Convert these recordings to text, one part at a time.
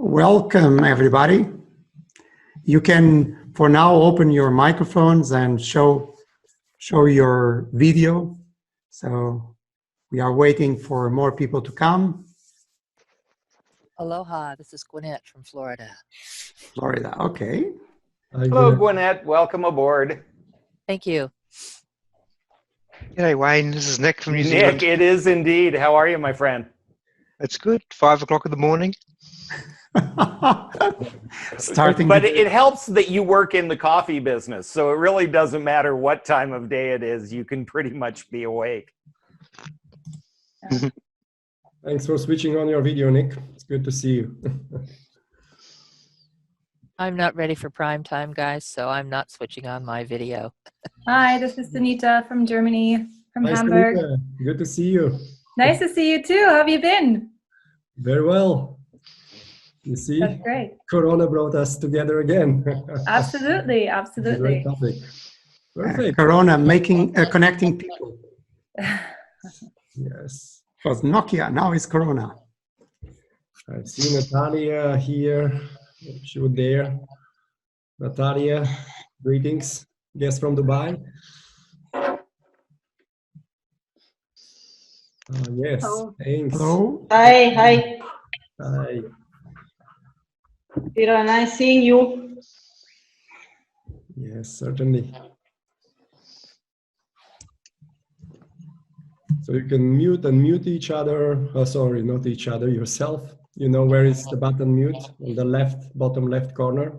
Welcome, everybody. You can, for now, open your microphones and show your video. So we are waiting for more people to come. Aloha, this is Gwinnett from Florida. Florida, okay. Hello, Gwinnett. Welcome aboard. Thank you. G'day, Wayne. This is Nick from New Zealand. Nick, it is indeed. How are you, my friend? It's good. 5 o'clock in the morning. Starting, but it helps that you work in the coffee business, so it really doesn't matter what time of day it is. You can pretty much be awake. Thanks for switching on your video, Nick. It's good to see you. I'm not ready for prime time, guys, so I'm not switching on my video. Hi, this is Sunita from Germany, from Hamburg. Sunita. Good to see you. Nice to see you too. How have you been? Very well. You see, That's great. Corona brought us together again. Absolutely, absolutely. Great topic. Perfect. Corona connecting people. Yes. It was Nokia, now it's Corona. I see Natalia here. She was there. Natalia, greetings. Guest from Dubai. Yes. Hello. Thanks. Hello. Hi. Hi. Peter, nice seeing you. Yes, certainly. So you can mute and mute each other. Oh, sorry, not each other, yourself. You know where is the button mute? On the left, bottom left corner.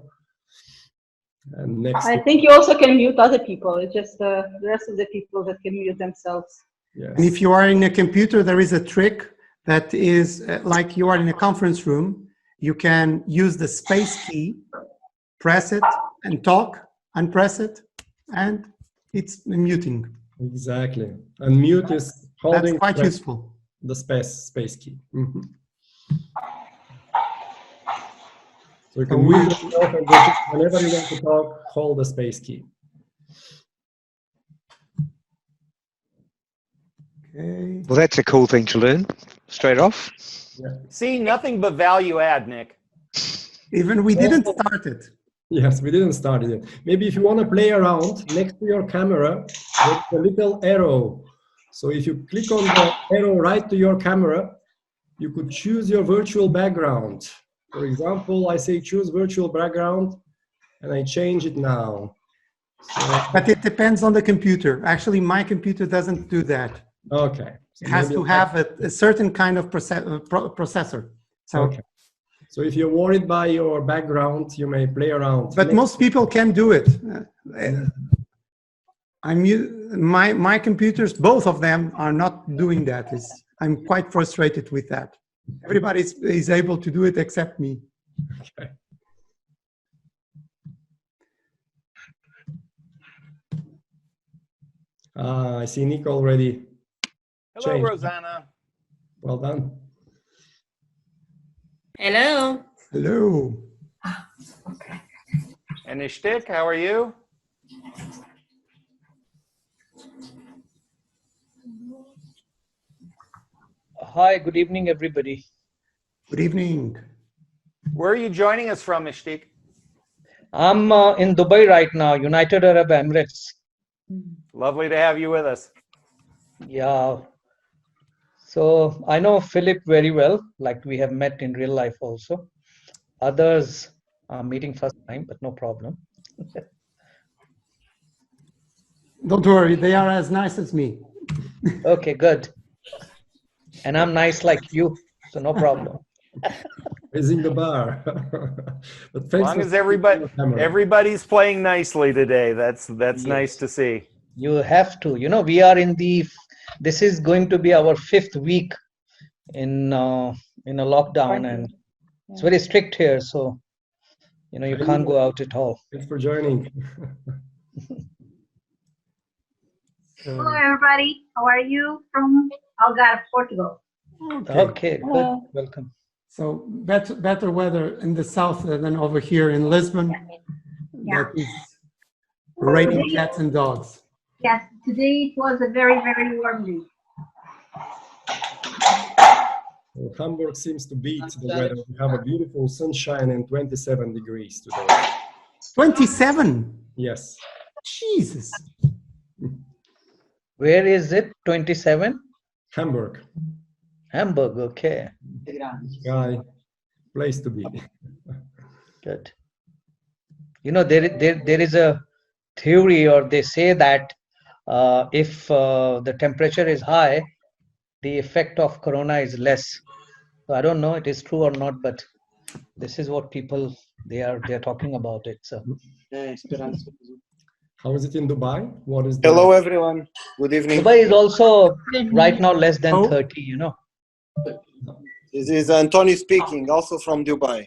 And next. I think you also can mute other people. It's just the rest of the people that can mute themselves. Yes. And if you are in a computer, there is a trick that is like you are in a conference room. You can use the space key, press it and talk, unpress it, and it's muting. Exactly. And mute is holding. That's quite useful. The space key. Mm-hmm. So you can mute yourself and just, whenever you want to talk, hold the space key. Okay. Well, that's a cool thing to learn straight off. Yeah. See, nothing but value add, Nick. Even we didn't start it. Yes, we didn't start it yet. Maybe if you want to play around, next to your camera, there's a little arrow. So if you click on the arrow right to your camera, you could choose your virtual background. For example, I say choose virtual background, and I change it now. So, But it depends on the computer. Actually, my computer doesn't do that. okay. So It has maybe to have a certain kind of processor. So, okay. So if you're worried by your background, you may play around. but most people can do it. My computers, both of them, are not doing that. I'm quite frustrated with that. Everybody is able to do it except me. Okay. I see Nick already. Hello, Change. Rosanna. Well done. Hello. Hello. Okay. And Ishtik, how are you? Hi, good evening, everybody. Good evening. Where are you joining us from, Ishtik? I'm in Dubai right now, United Arab Emirates. Lovely to have you with us. Yeah. So I know Philip very well, like we have met in real life also. Others are meeting first time, but no problem. Don't worry, they are as nice as me. Okay, good. And I'm nice like you, so no problem. Raising the bar. But As thanks long for as everybody's playing nicely today, that's Yes. nice to see. You have to. You know, we are in this is going to be our 5th week in a lockdown, and it's very strict here. So, you know, you can't go out at all. Thanks for joining. Hello, everybody. How are you? From Algarve, Portugal. Okay, good. Welcome. So better weather in the south than over here in Lisbon. Yeah. That is raining cats and dogs. Yes, today it was a very, very warm day. Well, Hamburg seems to beat the weather. We have a beautiful sunshine and 27 degrees today. 27. Yes. Jesus. Where is it? 27? Hamburg. Hamburg, okay. Sky. Place to be. Good. You know, there is a theory, or they say that if the temperature is high, the effect of corona is less. So I don't know it is true or not, but this is what people they're talking about it. So How is it in Dubai? What is Hello, everyone. Good evening. Dubai is also right now less than Oh. 30. You know. This is Anthony speaking, also from Dubai.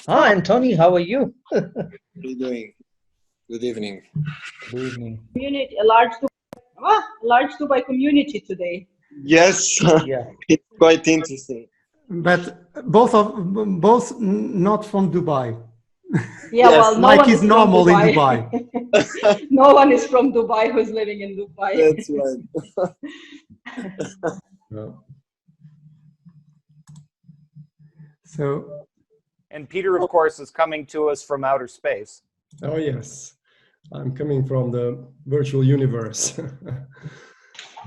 Ah, Anthony, how are you? How are you doing? Good evening. Good evening. Community, a large Dubai community today. Yes, Yeah. it's quite interesting. But both not from Dubai. Yeah, Yes, well, no like one is is from normal in Dubai. No one is from Dubai who's living in Dubai. That's right. Yeah. So And Peter, of course, is coming to us from outer space. Oh, yes. I'm coming from the virtual universe.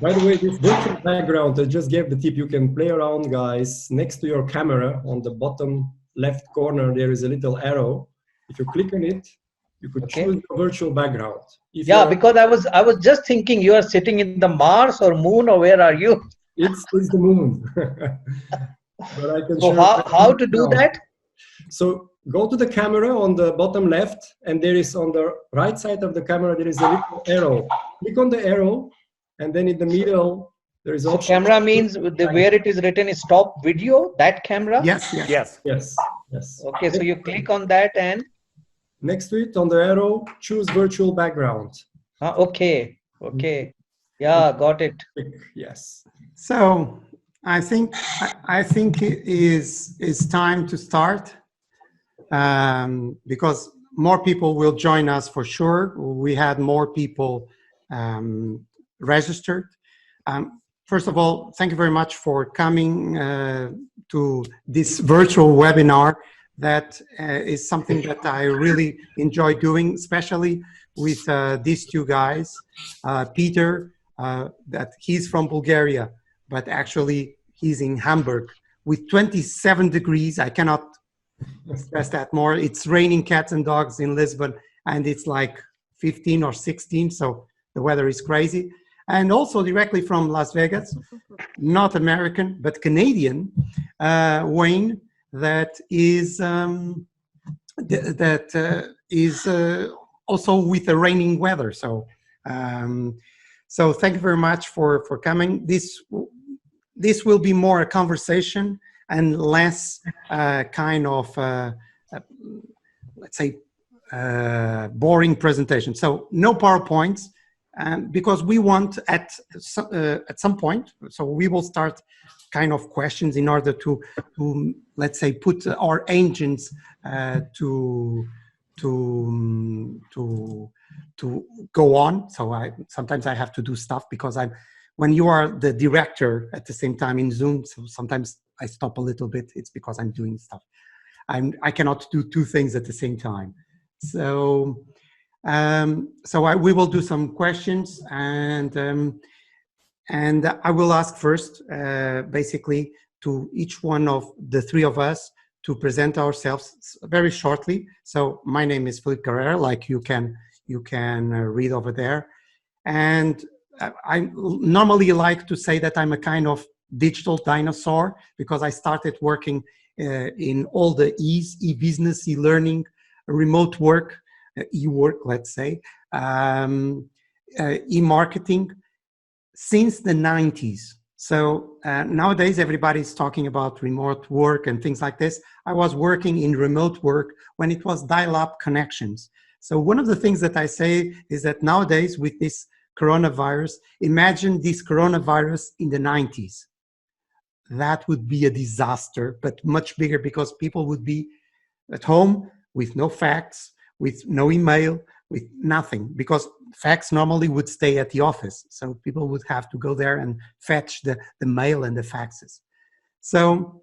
By the way, this virtual background, I just gave the tip. You can play around, guys. Next to your camera, on the bottom left corner, there is a little arrow. If you click on it, you could Okay. choose the virtual background. If Yeah, you're- because I was just thinking you are sitting in the Mars or Moon, or where are you? it's the moon. But I can So share how to do now. that? So go to the camera on the bottom left, and there is on the right side of the camera, there is a little arrow. Click on the arrow, and then in the middle, there is So option. camera means where it is written is stop video, that camera? yes, yes. Yes. Yes, yes. Okay, so you click on that and Next to it, on the arrow, choose virtual background. okay, okay. Yeah, got it. Click, yes. So I think it is time to start, because more people will join us for sure. We had more people registered. First of all, thank you very much for coming to this virtual webinar. That is something that I really enjoy doing, especially with these two guys. Peter, that he's from Bulgaria, but actually he's in Hamburg with 27 degrees. I cannot stress that more. It's raining cats and dogs in Lisbon, and it's like 15 or 16, so the weather is crazy. And also directly from Las Vegas, not American, but Canadian, Wayne, that is also with the raining weather. So so thank you very much for coming. This will be more a conversation and less kind of let's say boring presentation. So no PowerPoints, because we want at some point, so we will start kind of questions in order to let's say put our engines to go on. So sometimes I have to do stuff because when you are the director at the same time in Zoom, so sometimes I stop a little bit. It's because I'm doing stuff. I cannot do two things at the same time. So we will do some questions, and I will ask first, basically, to each one of the three of us to present ourselves very shortly. So my name is Filipe Carrera, like you can read over there, and I normally like to say that I'm a kind of digital dinosaur because I started working in all the e-business, e-learning, remote work, e-work, let's say, e-marketing since the 90s. So nowadays everybody's talking about remote work and things like this. I was working in remote work when it was dial-up connections. So one of the things that I say is that nowadays with this coronavirus, imagine this coronavirus in the 90s. That would be a disaster, but much bigger because people would be at home with no fax, with no email, with nothing, because fax normally would stay at the office. So people would have to go there and fetch the mail and the faxes. So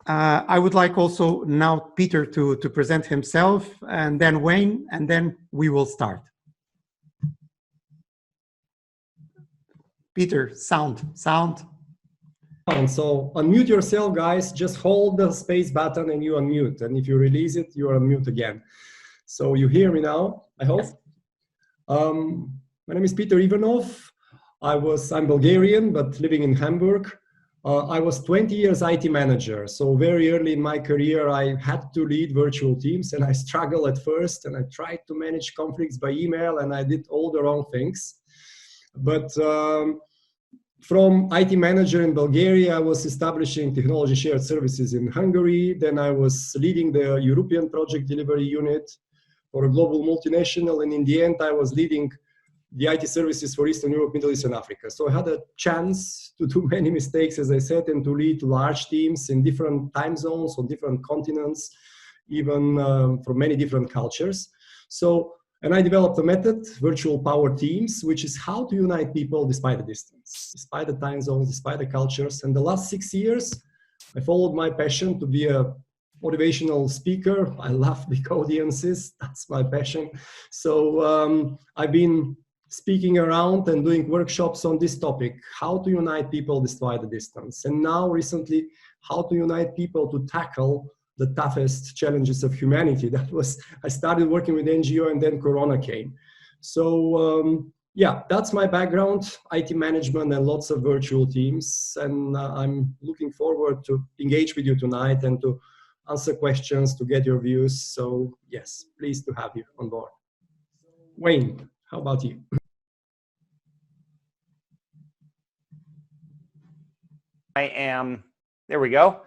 I would like also now Peter to present himself, and then Wayne, and then we will start. Peter, sound. And so unmute yourself, guys. Just hold the space button and you unmute. And if you release it, you are unmute again. So you hear me now, I hope. My name is Peter Ivanov. I'm Bulgarian, but living in Hamburg. I was 20 years IT manager. So very early in my career, I had to lead virtual teams, and I struggled at first, and I tried to manage conflicts by email, and I did all the wrong things. But from IT manager in Bulgaria, I was establishing technology shared services in Hungary. Then I was leading the European project delivery unit for a global multinational. And in the end, I was leading the IT services for Eastern Europe, Middle East, and Africa. So I had a chance to do many mistakes, as I said, and to lead large teams in different time zones, on different continents, even from many different cultures. And I developed a method, virtual power teams, which is how to unite people despite the distance, despite the time zones, despite the cultures. And the last 6 years, I followed my passion to be a motivational speaker. I love big audiences. That's my passion. So I've been speaking around and doing workshops on this topic, how to unite people despite the distance. And now recently, how to unite people to tackle the toughest challenges of humanity. I started working with NGO, and then Corona came. So yeah, that's my background, IT management and lots of virtual teams. And I'm looking forward to engage with you tonight and to answer questions, to get your views. So yes, pleased to have you on board. Wayne, how about you? There we go.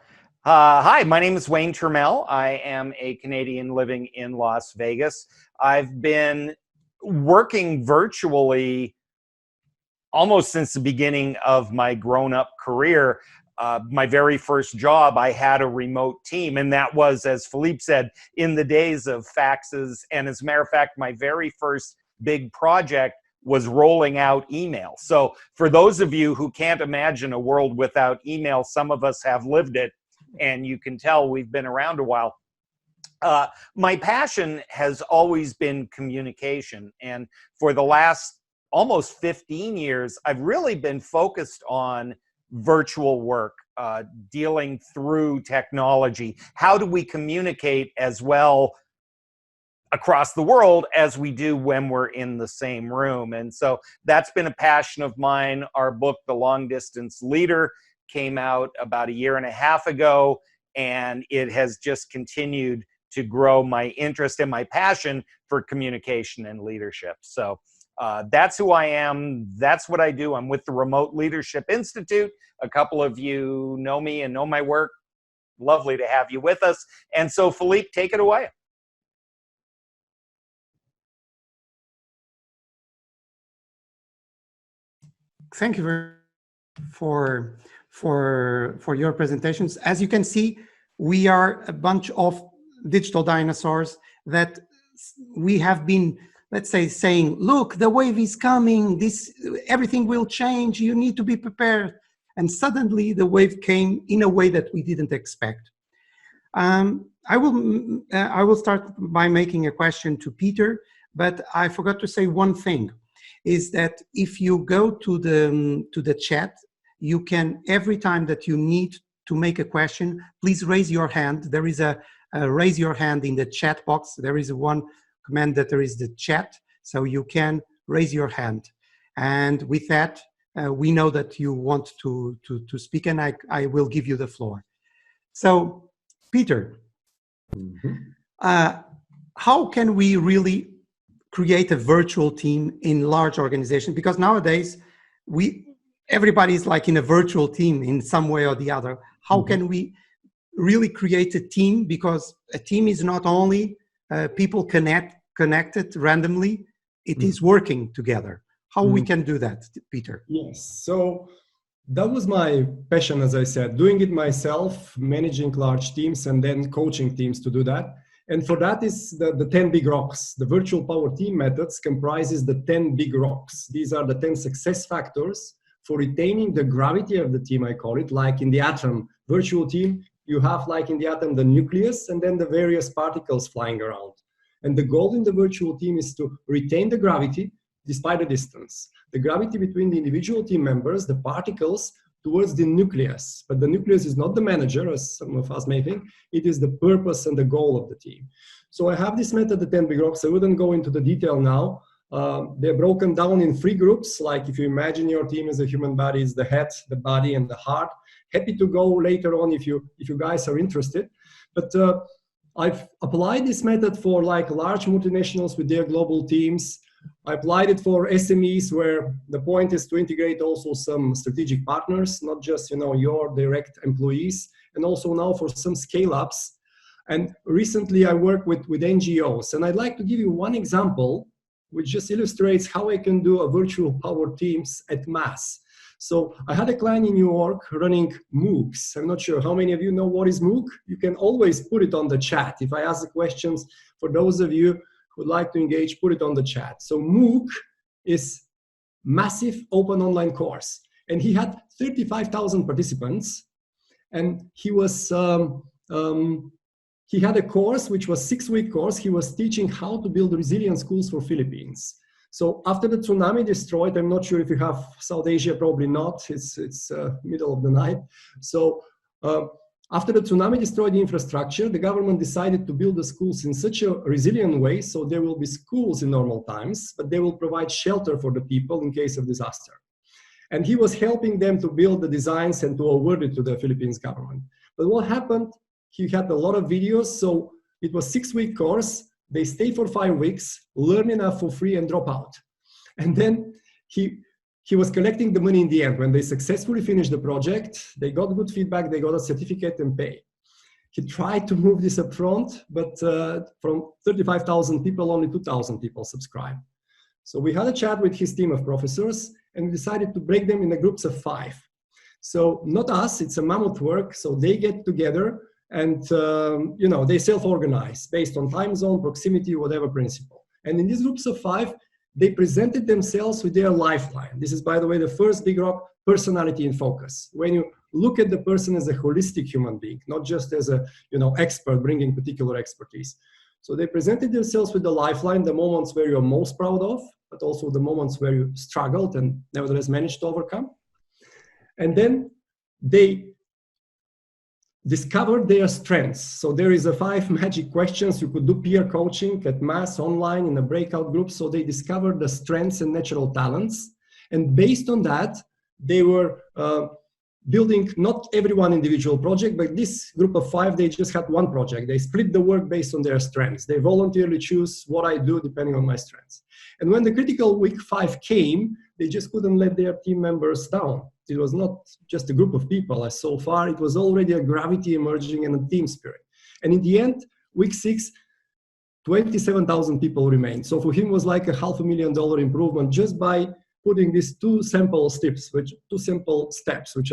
Hi, my name is Wayne Turmel. I am a Canadian living in Las Vegas. I've been working virtually almost since the beginning of my grown-up career. My very first job, I had a remote team, and that was, as Filipe said, in the days of faxes. And as a matter of fact, my very first big project was rolling out email. So for those of you who can't imagine a world without email, some of us have lived it, and you can tell we've been around a while. My passion has always been communication, and for the last almost 15 years, I've really been focused on virtual work, dealing through technology. How do we communicate as well across the world as we do when we're in the same room? And so that's been a passion of mine. Our book, The Long Distance Leader, came out about 1.5 years ago, and it has just continued to grow my interest and my passion for communication and leadership. So that's who I am. That's what I do. I'm with the Remote Leadership Institute. A couple of you know me and know my work. Lovely to have you with us. And so, Filipe, take it away. Thank you very much for your presentations. As you can see, we are a bunch of digital dinosaurs that we have been, let's say, saying, look, the wave is coming, everything will change, you need to be prepared. And suddenly the wave came in a way that we didn't expect. I will start by making a question to Peter, but I forgot to say one thing, is that if you go to the chat, you can, every time that you need to make a question, please raise your hand. There is a raise your hand in the chat box. There is one command that there is the chat, so you can raise your hand. And with that, we know that you want to speak, and I will give you the floor. So, Peter, how can we really create a virtual team in large organizations? Because nowadays, everybody's like in a virtual team in some way or the other. How can we really create a team? Because a team is not only people connected randomly, it is working together. How we can do that, Peter? Yes, so that was my passion, as I said, doing it myself, managing large teams and then coaching teams to do that. And for that is the 10 big rocks. The virtual power team methods comprises the 10 big rocks. These are the 10 success factors for retaining the gravity of the team, I call it, like in the atom virtual team, you have like in the atom the nucleus and then the various particles flying around. And the goal in the virtual team is to retain the gravity despite the distance. The gravity between the individual team members, the particles, towards the nucleus. But the nucleus is not the manager, as some of us may think. It is the purpose and the goal of the team. So I have this method, the 10 big rocks. I wouldn't go into the detail now. They're broken down in 3 groups. Like if you imagine your team as a human body, is the head, the body, and the heart. Happy to go later on if you guys are interested. But I've applied this method for like large multinationals with their global teams. I applied it for SMEs where the point is to integrate also some strategic partners, not just your direct employees, and also now for some scale-ups. And recently I work with NGOs, and I'd like to give you one example which just illustrates how I can do a virtual power teams at mass. So I had a client in New York running MOOCs. I'm not sure how many of you know what is MOOC. You can always put it on the chat. If I ask the questions, for those of you who would like to engage, put it on the chat. So MOOC is massive open online course. And he had 35,000 participants. And he was, he had a course, which was a 6-week course. He was teaching how to build resilient schools for Philippines. So after the tsunami destroyed, I'm not sure if you have South Asia, probably not. It's middle of the night. So after the tsunami destroyed the infrastructure, the government decided to build the schools in such a resilient way. So there will be schools in normal times, but they will provide shelter for the people in case of disaster. And he was helping them to build the designs and to award it to the Philippines government. But what happened? He had a lot of videos. So it was a 6-week course. They stay for 5 weeks, learn enough for free and drop out. And then he was collecting the money in the end. When they successfully finished the project, they got good feedback, they got a certificate and pay. He tried to move this up front, but from 35,000 people, only 2,000 people subscribed. So we had a chat with his team of professors and we decided to break them into groups of 5. So not us, it's a mammoth work. So they get together and they self-organize based on time zone, proximity, whatever principle. And in these groups of 5, they presented themselves with their lifeline. This is, by the way, the first big rock, personality in focus. When you look at the person as a holistic human being, not just as a expert bringing particular expertise. So they presented themselves with the lifeline, the moments where you're most proud of, but also the moments where you struggled and nevertheless managed to overcome. And then they discovered their strengths. So there is a 5 magic questions. You could do peer coaching at mass, online, in a breakout group. So they discovered the strengths and natural talents. And based on that, they were building not every one individual project, but this group of 5, they just had one project. They split the work based on their strengths. They voluntarily choose what I do depending on my strengths. And when the critical week 5 came, they just couldn't let their team members down. It was not just a group of people, as so far, it was already a gravity emerging and a team spirit. And in the end, week 6, 27,000 people remained. So for him, it was like a $500,000 improvement just by putting these 2 simple steps, which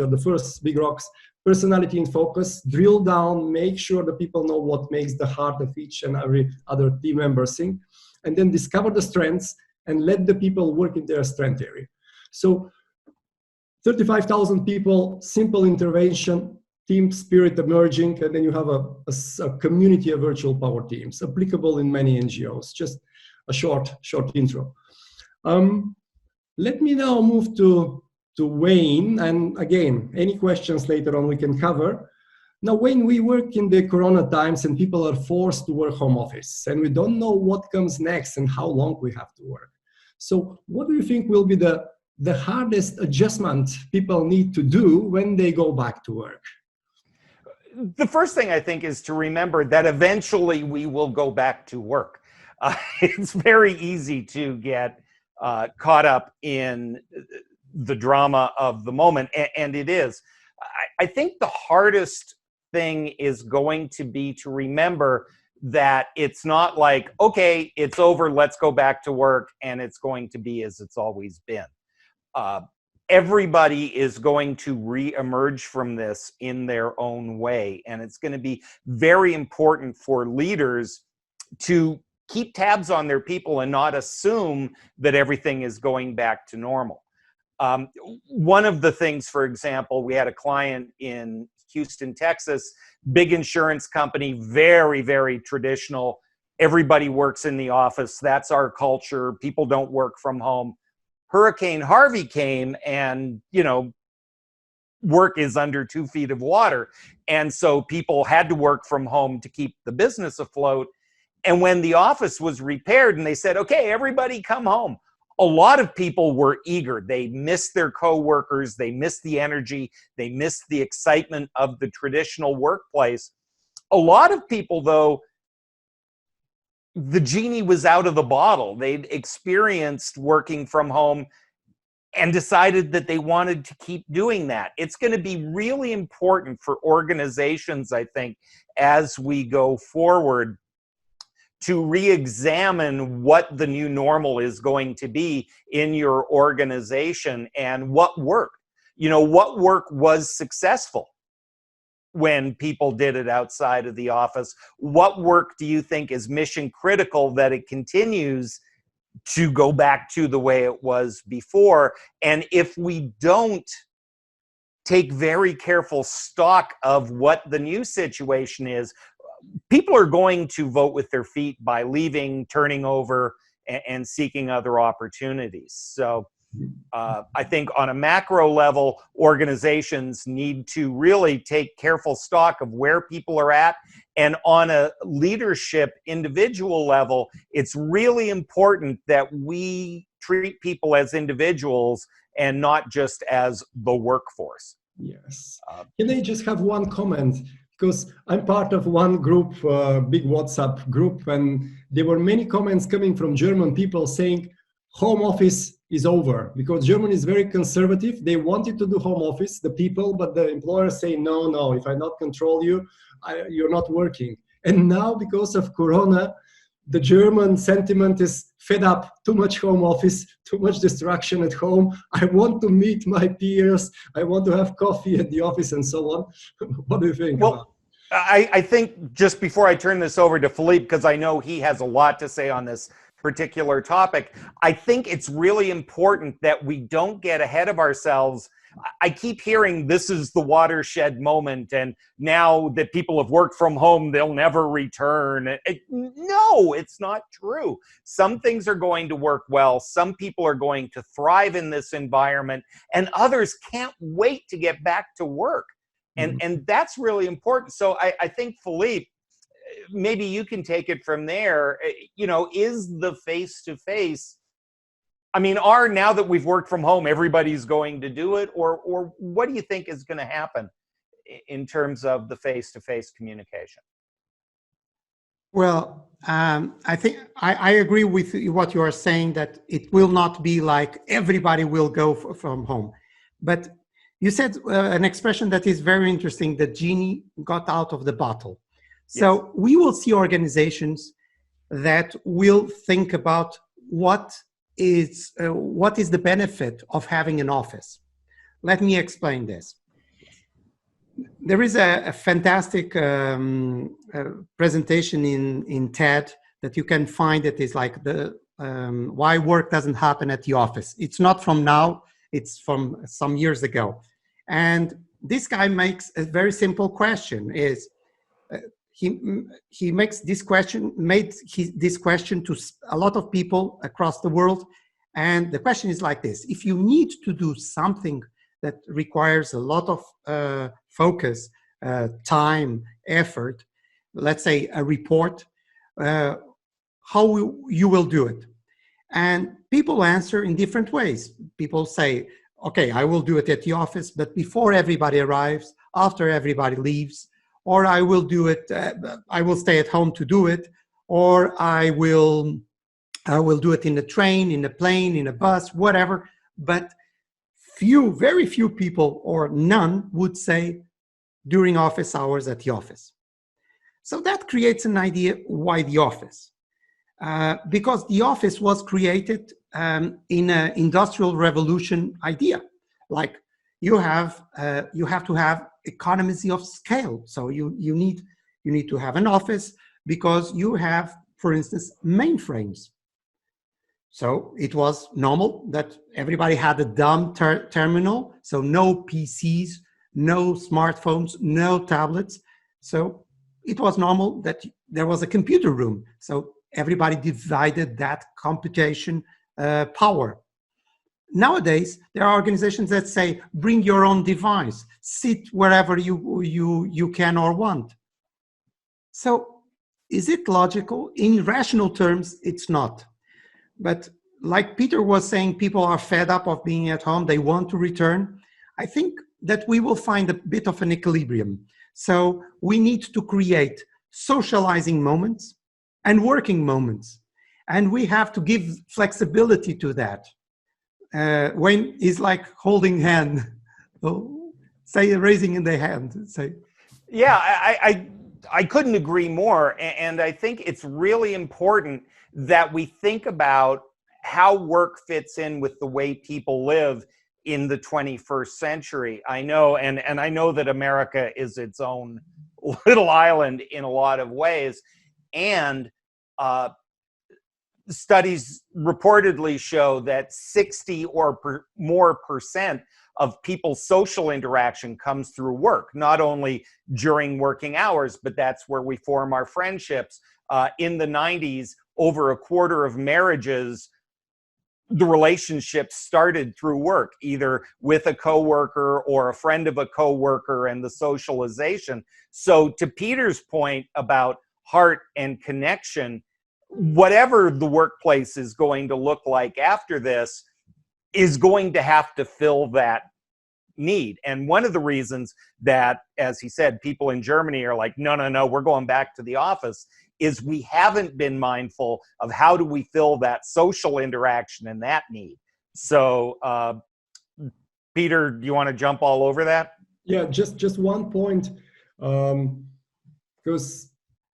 are the first big rocks: personality in focus, drill down, make sure the people know what makes the heart of each and every other team member sing, and then discover the strengths and let the people work in their strength area. So 35,000 people, simple intervention, team spirit emerging, and then you have a community of virtual power teams applicable in many NGOs. Just a short intro. Let me now move to Wayne, and again, any questions later on we can cover. Now, Wayne, we work in the Corona times and people are forced to work home office, and we don't know what comes next and how long we have to work. So what do you think will be the hardest adjustment people need to do when they go back to work? The first thing I think is to remember that eventually we will go back to work. It's very easy to get caught up in the drama of the moment, and it is. I think the hardest thing is going to be to remember that it's not like, okay, it's over, let's go back to work, and it's going to be as it's always been. Everybody is going to re-emerge from this in their own way, and it's going to be very important for leaders to keep tabs on their people and not assume that everything is going back to normal. One of the things, for example, we had a client in Houston, Texas, big insurance company, very, very traditional. Everybody works in the office. That's our culture. People don't work from home. Hurricane Harvey came and, you know, work is under 2 feet of water. And so people had to work from home to keep the business afloat. And when the office was repaired and they said, okay, everybody come home, a lot of people were eager. They missed their coworkers. They missed the energy. They missed the excitement of the traditional workplace. A lot of people, though, the genie was out of the bottle. They'd experienced working from home and decided that they wanted to keep doing that. It's going to be really important for organizations, I think, as we go forward, to re-examine what the new normal is going to be in your organization and what worked. You know, what work was successful when people did it outside of the office? What work do you think is mission critical that it continues to go back to the way it was before? And if we don't take very careful stock of what the new situation is, people are going to vote with their feet by leaving, turning over, and seeking other opportunities. So I think on a macro level, organizations need to really take careful stock of where people are at. And on a leadership individual level, it's really important that we treat people as individuals and not just as the workforce. Yes. Can I just have one comment? Because I'm part of one group, big WhatsApp group, and there were many comments coming from German people saying home office is over, because Germany is very conservative. They wanted to do home office, the people, but the employers say, no, no, if I not control you, you're not working. And now, because of Corona, the German sentiment is fed up, too much home office, too much distraction at home. I want to meet my peers. I want to have coffee at the office and so on. What do you think? Well, I think just before I turn this over to Filipe, because I know he has a lot to say on this particular topic, I think it's really important that we don't get ahead of ourselves. I keep hearing this is the watershed moment, and now that people have worked from home, they'll never return. No, it's not true. Some things are going to work well. Some people are going to thrive in this environment, and others can't wait to get back to work. And that's really important. So I think, Filipe, maybe you can take it from there. You know, is the face-to-face, I mean, now that we've worked from home, everybody's going to do it? Or what do you think is going to happen in terms of the face-to-face communication? Well, I think I agree with what you are saying, that it will not be like everybody will go from home. But you said an expression that is very interesting, the genie got out of the bottle. So yes, we will see organizations that will think about what is the benefit of having an office. Let me explain this. There is a fantastic presentation in TED that you can find. It is like the why work doesn't happen at the office. It's not from now, it's from some years ago. And this guy makes a very simple question, is he makes this question, this question to a lot of people across the world. And the question is like this: if you need to do something that requires a lot of focus, time, effort, let's say a report, how you will do it? And people answer in different ways. People say, okay, I will do it at the office, but before everybody arrives, after everybody leaves, or I will do it, I will stay at home to do it, or I will do it in a train, in a plane, in a bus, whatever. But very few people, or none, would say during office hours at the office. So that creates an idea, why the office? Because the office was created in an industrial revolution idea. Like you have to have economies of scale. So you need to have an office because you have, for instance, mainframes. So it was normal that everybody had a dumb terminal. So no PCs, no smartphones, no tablets. So it was normal that there was a computer room. So everybody divided that computation power. Nowadays, there are organizations that say, bring your own device, sit wherever you can or want. So is it logical? In rational terms, it's not. But like Peter was saying, people are fed up of being at home. They want to return. I think that we will find a bit of an equilibrium. So we need to create socializing moments and working moments. And we have to give flexibility to that. Wayne is like holding hand, say raising in the hand. Say, yeah, I couldn't agree more, and I think it's really important that we think about how work fits in with the way people live in the 21st century. I know, and I know that America is its own little island in a lot of ways, and studies reportedly show that 60 or more percent of people's social interaction comes through work, not only during working hours, but that's where we form our friendships. In the 90s, over a quarter of marriages, the relationship started through work, either with a coworker or a friend of a coworker, and the socialization. So to Peter's point about heart and connection, whatever the workplace is going to look like after this is going to have to fill that need. And one of the reasons that, as he said, people in Germany are like, no, we're going back to the office, is we haven't been mindful of how do we fill that social interaction and that need. So, Peter, do you want to jump all over that? Yeah, just one point, because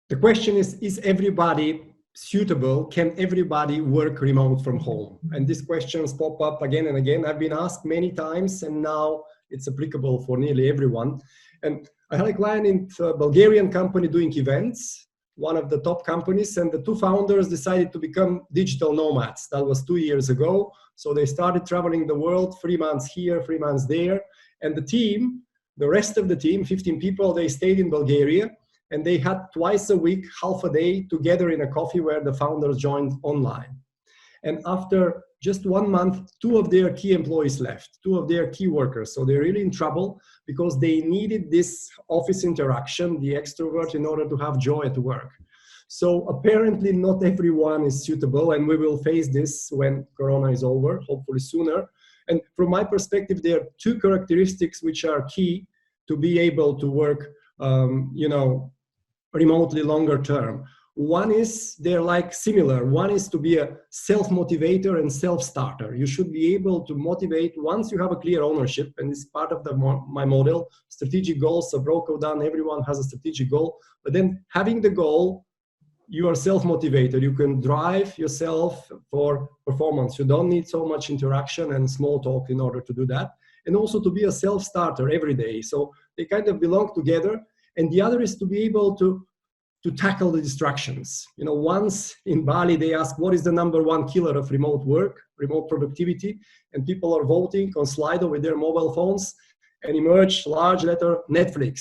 the question is everybody suitable? Can everybody work remote from home? And these questions pop up again and again. I've been asked many times, and now it's applicable for nearly everyone. And I had a client in a Bulgarian company doing events, one of the top companies, and the two founders decided to become digital nomads. That was 2 years ago. So they started traveling the world, 3 months here, 3 months there. And the team, the rest of the team, 15 people, they stayed in Bulgaria. And they had twice a week, half a day together in a coffee where the founders joined online. And after just 1 month, 2 of their key employees left, 2 of their key workers. So they're really in trouble because they needed this office interaction, the extrovert, in order to have joy at work. So apparently not everyone is suitable, and we will face this when Corona is over, hopefully sooner. And from my perspective, there are 2 characteristics which are key to be able to work, remotely longer term. One is they're like similar. One is to be a self-motivator and self-starter. You should be able to motivate once you have a clear ownership, and it's part of my model. Strategic goals are broken down. Everyone has a strategic goal, but then having the goal, you are self-motivated. You can drive yourself for performance. You don't need so much interaction and small talk in order to do that. And also to be a self-starter every day. So they kind of belong together. And the other is to be able to tackle the distractions. Once in Bali, they asked, what is the #1 killer of remote work, remote productivity? And people are voting on Slido with their mobile phones, and emerged large letter Netflix.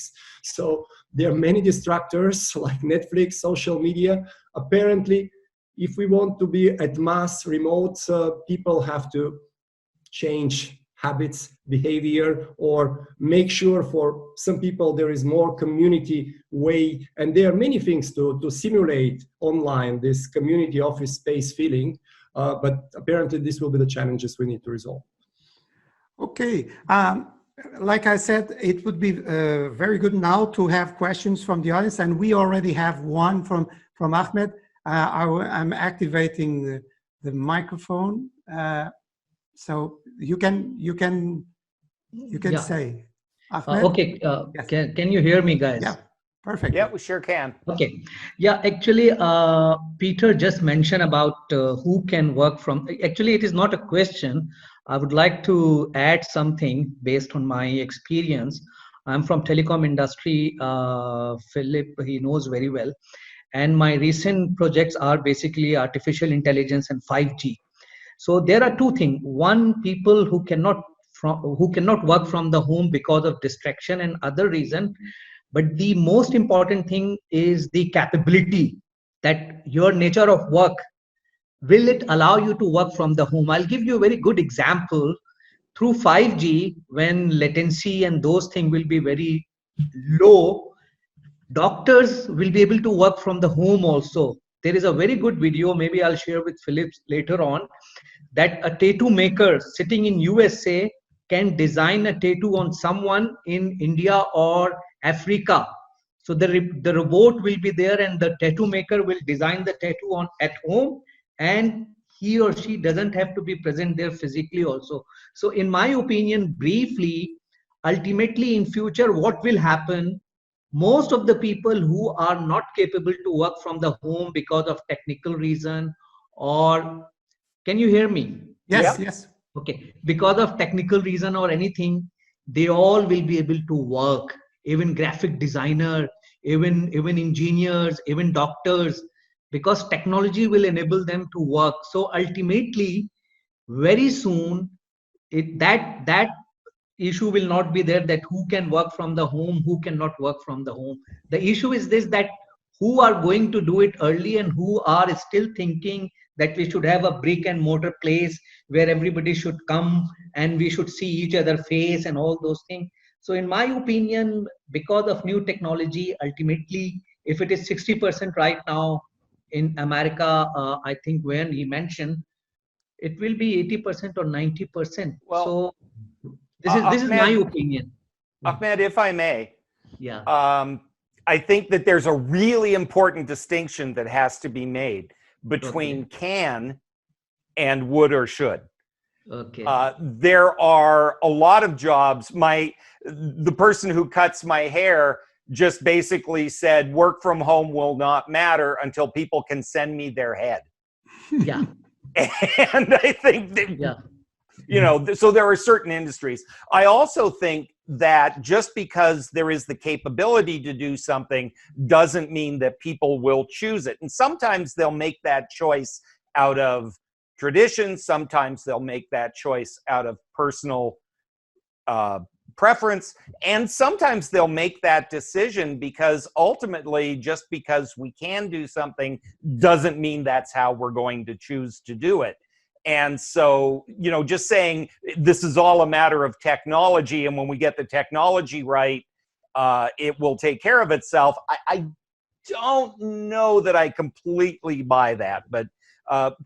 So there are many distractors like Netflix, social media. Apparently, if we want to be at mass remote, people have to change habits, behavior, or make sure for some people there is more community way. And there are many things to simulate online, this community office space feeling. But apparently this will be the challenges we need to resolve. Okay. Like I said, it would be very good now to have questions from the audience. And we already have one from Ahmed. I'm activating the microphone. So you can Yeah. say, Ahmed? Okay, Yes. can you hear me, guys? Yeah, perfect. Yeah, we sure can. Okay. Yeah, actually, Peter just mentioned about who can work from. Actually, it is not a question. I would like to add something based on my experience. I'm from telecom industry. Filipe, he knows very well. And my recent projects are basically artificial intelligence and 5G. So there are two things. One, people who cannot work from the home because of distraction and other reason. But the most important thing is the capability, that your nature of work, will it allow you to work from the home? I'll give you a very good example. Through 5G, when latency and those things will be very low, doctors will be able to work from the home also. There is a very good video, maybe I'll share with Philip later on, that a tattoo maker sitting in USA can design a tattoo on someone in India or Africa. So the robot will be there and the tattoo maker will design the tattoo at home, and he or she doesn't have to be present there physically also. So in my opinion, briefly, ultimately in future, what will happen, most of the people who are not capable to work from the home because of technical reason, or can you hear me? Yes, Yeah. yes. Okay, because of technical reason or anything, they all will be able to work. Even graphic designer, even engineers, even doctors, because technology will enable them to work. So ultimately, very soon, that issue will not be there, that who can work from the home, who cannot work from the home. The issue is this, that who are going to do it early and who are still thinking that we should have a brick and mortar place where everybody should come and we should see each other face and all those things. So in my opinion, because of new technology, ultimately, if it is 60% right now in America, I think when he mentioned, it will be 80% or 90%. Well, so this is my opinion. Ahmed, if I may, Yeah. I think that there's a really important distinction that has to be made between can and would or should. Okay. There are a lot of jobs. The person who cuts my hair just basically said, work from home will not matter until people can send me their head. Yeah. And I think that, Yeah. you know, so there are certain industries. I also think that just because there is the capability to do something doesn't mean that people will choose it. And sometimes they'll make that choice out of tradition. Sometimes they'll make that choice out of personal preference. And sometimes they'll make that decision because ultimately, just because we can do something doesn't mean that's how we're going to choose to do it. And so, you know, just saying this is all a matter of technology, and when we get the technology right, it will take care of itself. I don't know that I completely buy that. But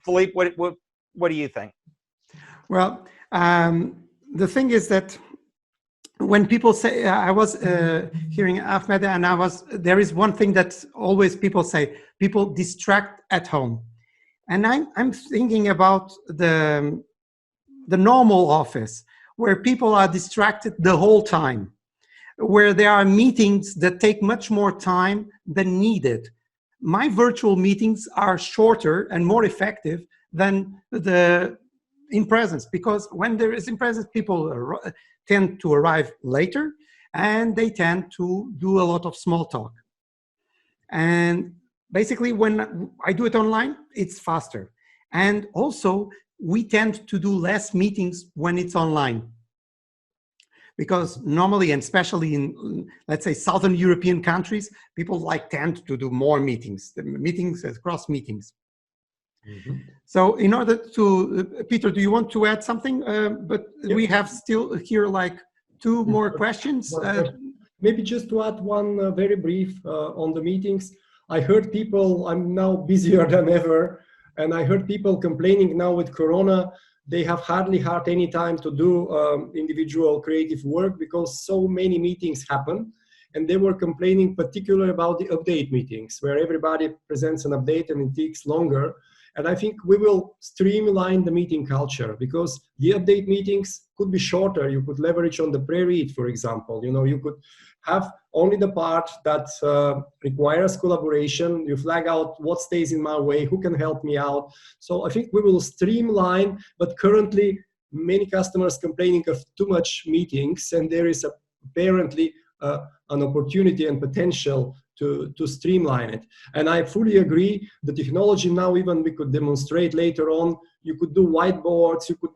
Filipe, what do you think? Well, the thing is that when people say, I was hearing Ahmed, and there is one thing that always people say, people distract at home. And I'm thinking about the normal office where people are distracted the whole time, where there are meetings that take much more time than needed. My virtual meetings are shorter and more effective than the in presence, because when there is in presence, people tend to arrive later and they tend to do a lot of small talk. And basically, when I do it online, it's faster. And also, we tend to do less meetings when it's online. Because normally, and especially in, let's say, Southern European countries, people tend to do more meetings, cross meetings. Mm-hmm. So in order to, Peter, do you want to add something? But yep. We have still here two more questions. Maybe just to add one very brief on the meetings. I heard people, I'm now busier than ever, and I heard people complaining now with Corona, they have hardly had any time to do individual creative work because so many meetings happen. And they were complaining particularly about the update meetings, where everybody presents an update and it takes longer. And I think we will streamline the meeting culture, because the update meetings could be shorter. You could leverage on the pre-read, for example. You know, you could have only the part that requires collaboration. You flag out what stays in my way, who can help me out. So I think we will streamline, but currently many customers complaining of too much meetings, and there is apparently an opportunity and potential to streamline it. And I fully agree. The technology now, even we could demonstrate later on, you could do whiteboards, you could,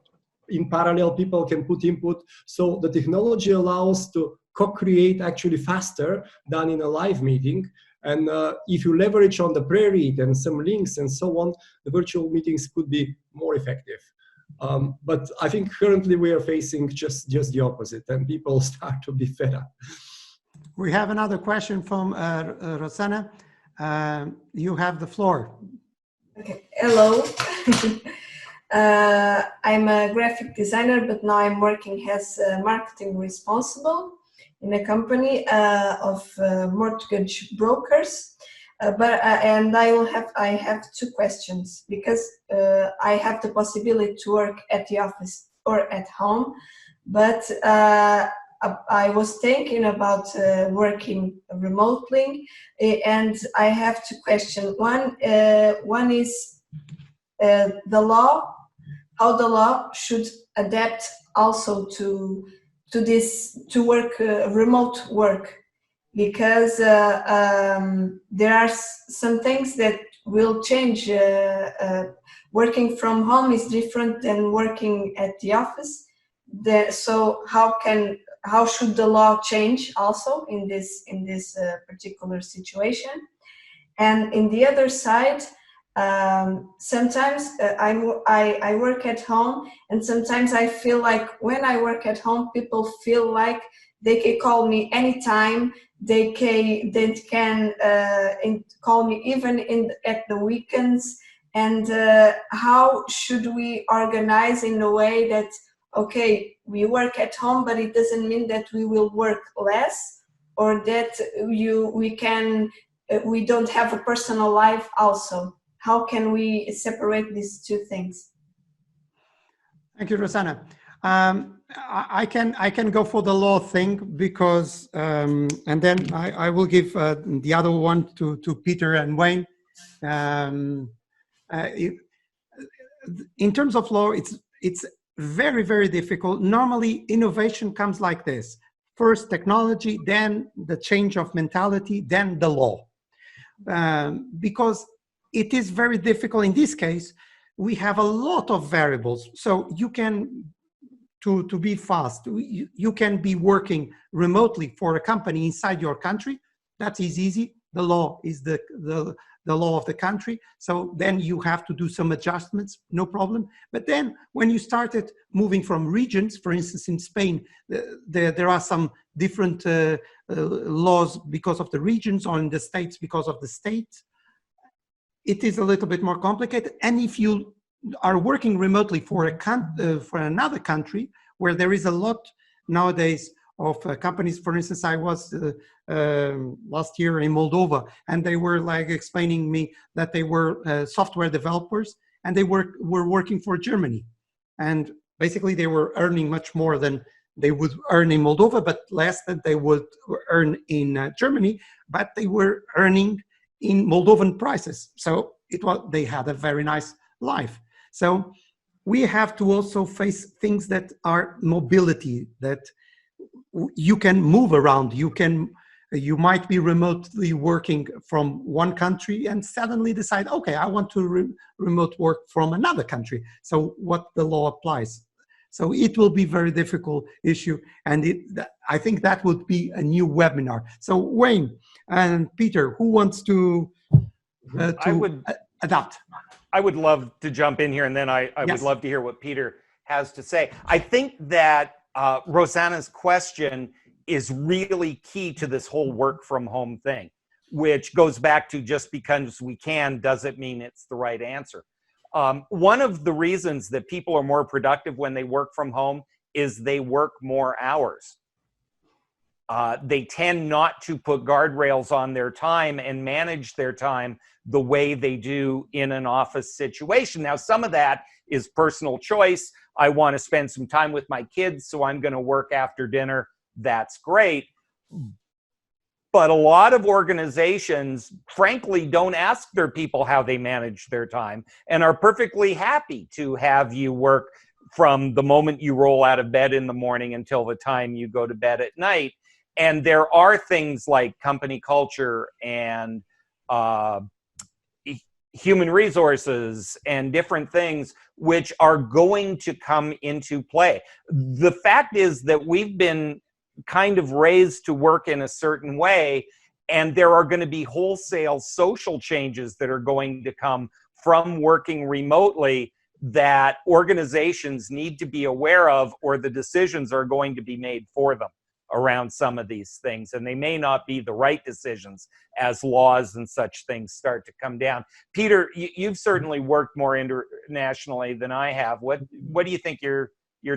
in parallel, people can put input. So the technology allows to co-create actually faster than in a live meeting. And if you leverage on the pre-read and some links and so on, the virtual meetings could be more effective. But I think currently we are facing just the opposite, and people start to be fed up. We have another question from Rosanna. You have the floor. Okay. Hello. I'm a graphic designer, but now I'm working as a marketing responsible in a company of mortgage brokers. And I have two questions, because I have the possibility to work at the office or at home, but I was thinking about working remotely, and I have two questions. One is the law, how the law should adapt also to this, to work remote work, because there are some things that will change. Working from home is different than working at the office. So how should the law change also in this particular situation? And in the other side, sometimes I work at home, and sometimes I feel like when I work at home, people feel like they can call me anytime. They can call me even at the weekends. And how should we organize in a way that, okay, we work at home, but it doesn't mean that we will work less, or that we don't have a personal life also? How can we separate these two things? Thank you, Rosanna. I can go for the law thing, because, and then I will give the other one to Peter and Wayne. In terms of law, it's very, very difficult. Normally, innovation comes like this: first technology, then the change of mentality, then the law. Because it is very difficult. In this case, we have a lot of variables. So you can, to be fast, you can be working remotely for a company inside your country. That is easy. The law is the law of the country. So then you have to do some adjustments, no problem. But then when you started moving from regions, for instance, in Spain, there are some different laws because of the regions, or in the States because of the states. It is a little bit more complicated. And if you are working remotely for another country, where there is a lot nowadays of companies. For instance, I was last year in Moldova, and they were like explaining me that they were software developers, and they were working for Germany. And basically they were earning much more than they would earn in Moldova, but less than they would earn in Germany, but they were earning in Moldovan prices. So they had a very nice life. So we have to also face things that are mobility, that you can move around. You might be remotely working from one country and suddenly decide, okay, I want to remote work from another country. So what the law applies. So it will be very difficult issue. And I think that would be a new webinar. So Wayne and Peter, who wants to adapt? I would love to jump in here, and then I would love to hear what Peter has to say. I think that Rosanna's question is really key to this whole work from home thing, which goes back to just because we can doesn't mean it's the right answer. One of the reasons that people are more productive when they work from home is they work more hours. They tend not to put guardrails on their time and manage their time the way they do in an office situation. Now, some of that is personal choice. I want to spend some time with my kids, so I'm going to work after dinner. That's great. But a lot of organizations, frankly, don't ask their people how they manage their time and are perfectly happy to have you work from the moment you roll out of bed in the morning until the time you go to bed at night. And there are things like company culture and human resources and different things which are going to come into play. The fact is that we've been kind of raised to work in a certain way, and there are going to be wholesale social changes that are going to come from working remotely that organizations need to be aware of, or the decisions are going to be made for them around some of these things, and they may not be the right decisions as laws and such things start to come down. Peter, you've certainly worked more internationally than I have. What do you think your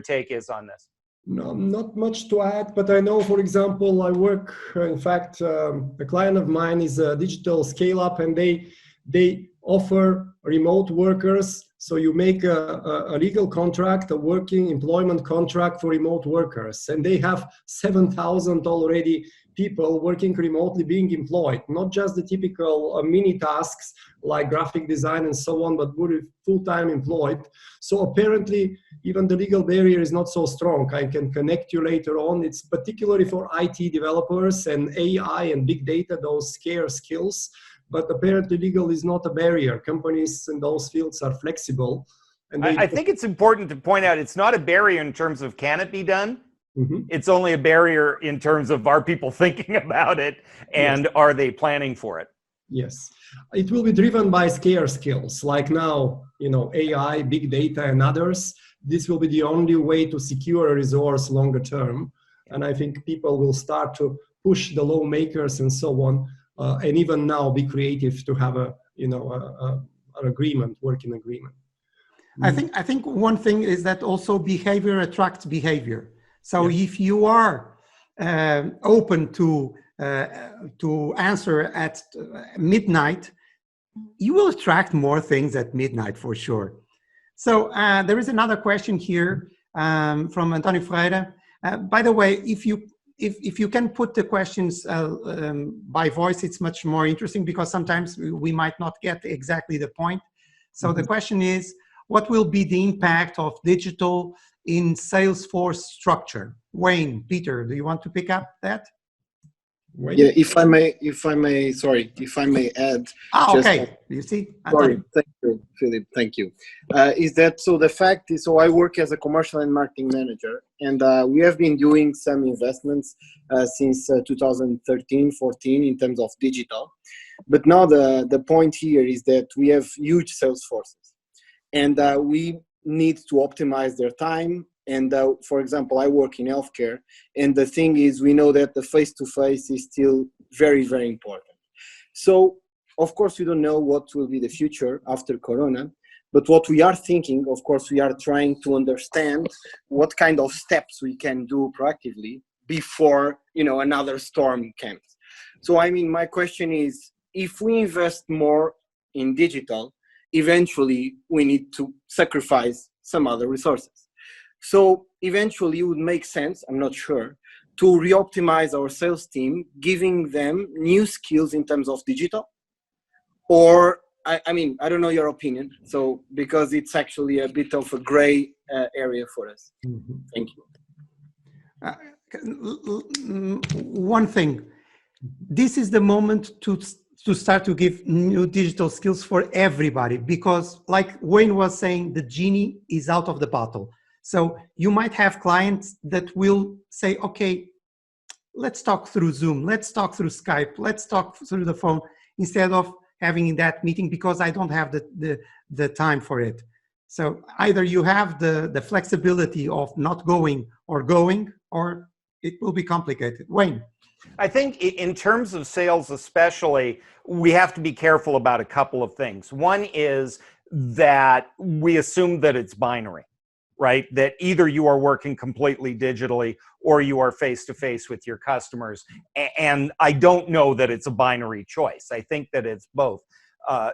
take is on this? No, not much to add, but I know, for example, I work, in fact, a client of mine is a digital scale-up, and they offer remote workers. So you make a legal contract, a working employment contract for remote workers, and they have 7,000 already people working remotely being employed, not just the typical mini tasks like graphic design and so on, but full-time employed. So apparently, even the legal barrier is not so strong. I can connect you later on. It's particularly for IT developers and AI and big data, those scarce skills. But apparently legal is not a barrier. Companies in those fields are flexible. And I think it's important to point out it's not a barrier in terms of can it be done? Mm-hmm. It's only a barrier in terms of are people thinking about it, and yes, are they planning for it? Yes. It will be driven by scarce skills like now, AI, big data and others. This will be the only way to secure a resource longer term. And I think people will start to push the lawmakers and so on. And even now be creative to have an agreement, working agreement. I think one thing is that also behavior attracts behavior. So if you are open to answer at midnight, you will attract more things at midnight for sure. So there is another question here from Antonio Freire. By the way, if you can put the questions by voice, it's much more interesting because sometimes we might not get exactly the point. So the question is, what will be the impact of digital in Salesforce structure? Wayne, Peter, do you want to pick up that? Wayne? Yeah, if I may add. Okay. You see? Sorry, thank you, Filipe, thank you. Is that so? The fact is, so I work as a commercial and marketing manager, and we have been doing some investments since 2013, 14 in terms of digital. But now the point here is that we have huge sales forces, and we need to optimize their time. And for example, I work in healthcare, and the thing is, we know that the face-to-face is still very, very important. So, of course, we don't know what will be the future after Corona, but what we are thinking, of course, we are trying to understand what kind of steps we can do proactively before, another storm comes. So, I mean, my question is, if we invest more in digital, eventually we need to sacrifice some other resources. So eventually it would make sense, I'm not sure, to re-optimize our sales team, giving them new skills in terms of digital. Or, I mean, I don't know your opinion, so because it's actually a bit of a gray area for us. Mm-hmm. Thank you. One thing, this is the moment to start to give new digital skills for everybody, because like Wayne was saying, the genie is out of the bottle. So you might have clients that will say, okay, let's talk through Zoom, let's talk through Skype, let's talk through the phone, instead of having that meeting because I don't have the time for it. So either you have the flexibility of not going, or it will be complicated. Wayne. I think in terms of sales especially, we have to be careful about a couple of things. One is that we assume that it's binary, right? That either you are working completely digitally or you are face-to-face with your customers. And I don't know that it's a binary choice. I think that it's both.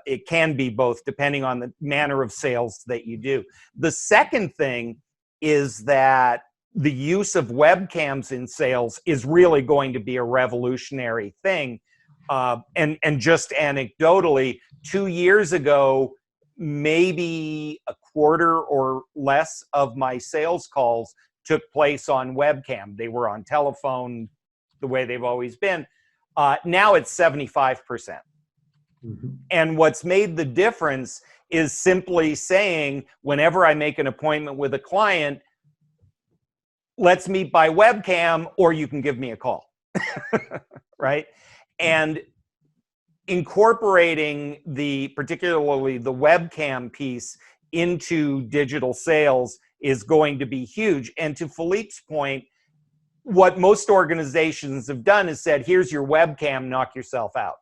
It can be both depending on the manner of sales that you do. The second thing is that the use of webcams in sales is really going to be a revolutionary thing. And just anecdotally, 2 years ago, maybe a quarter or less of my sales calls took place on webcam. They were on telephone the way they've always been. Now it's 75%. Mm-hmm. And what's made the difference is simply saying, whenever I make an appointment with a client, let's meet by webcam, or you can give me a call, right? And incorporating particularly the webcam piece into digital sales is going to be huge. And to Filipe's point, what most organizations have done is said, here's your webcam, knock yourself out.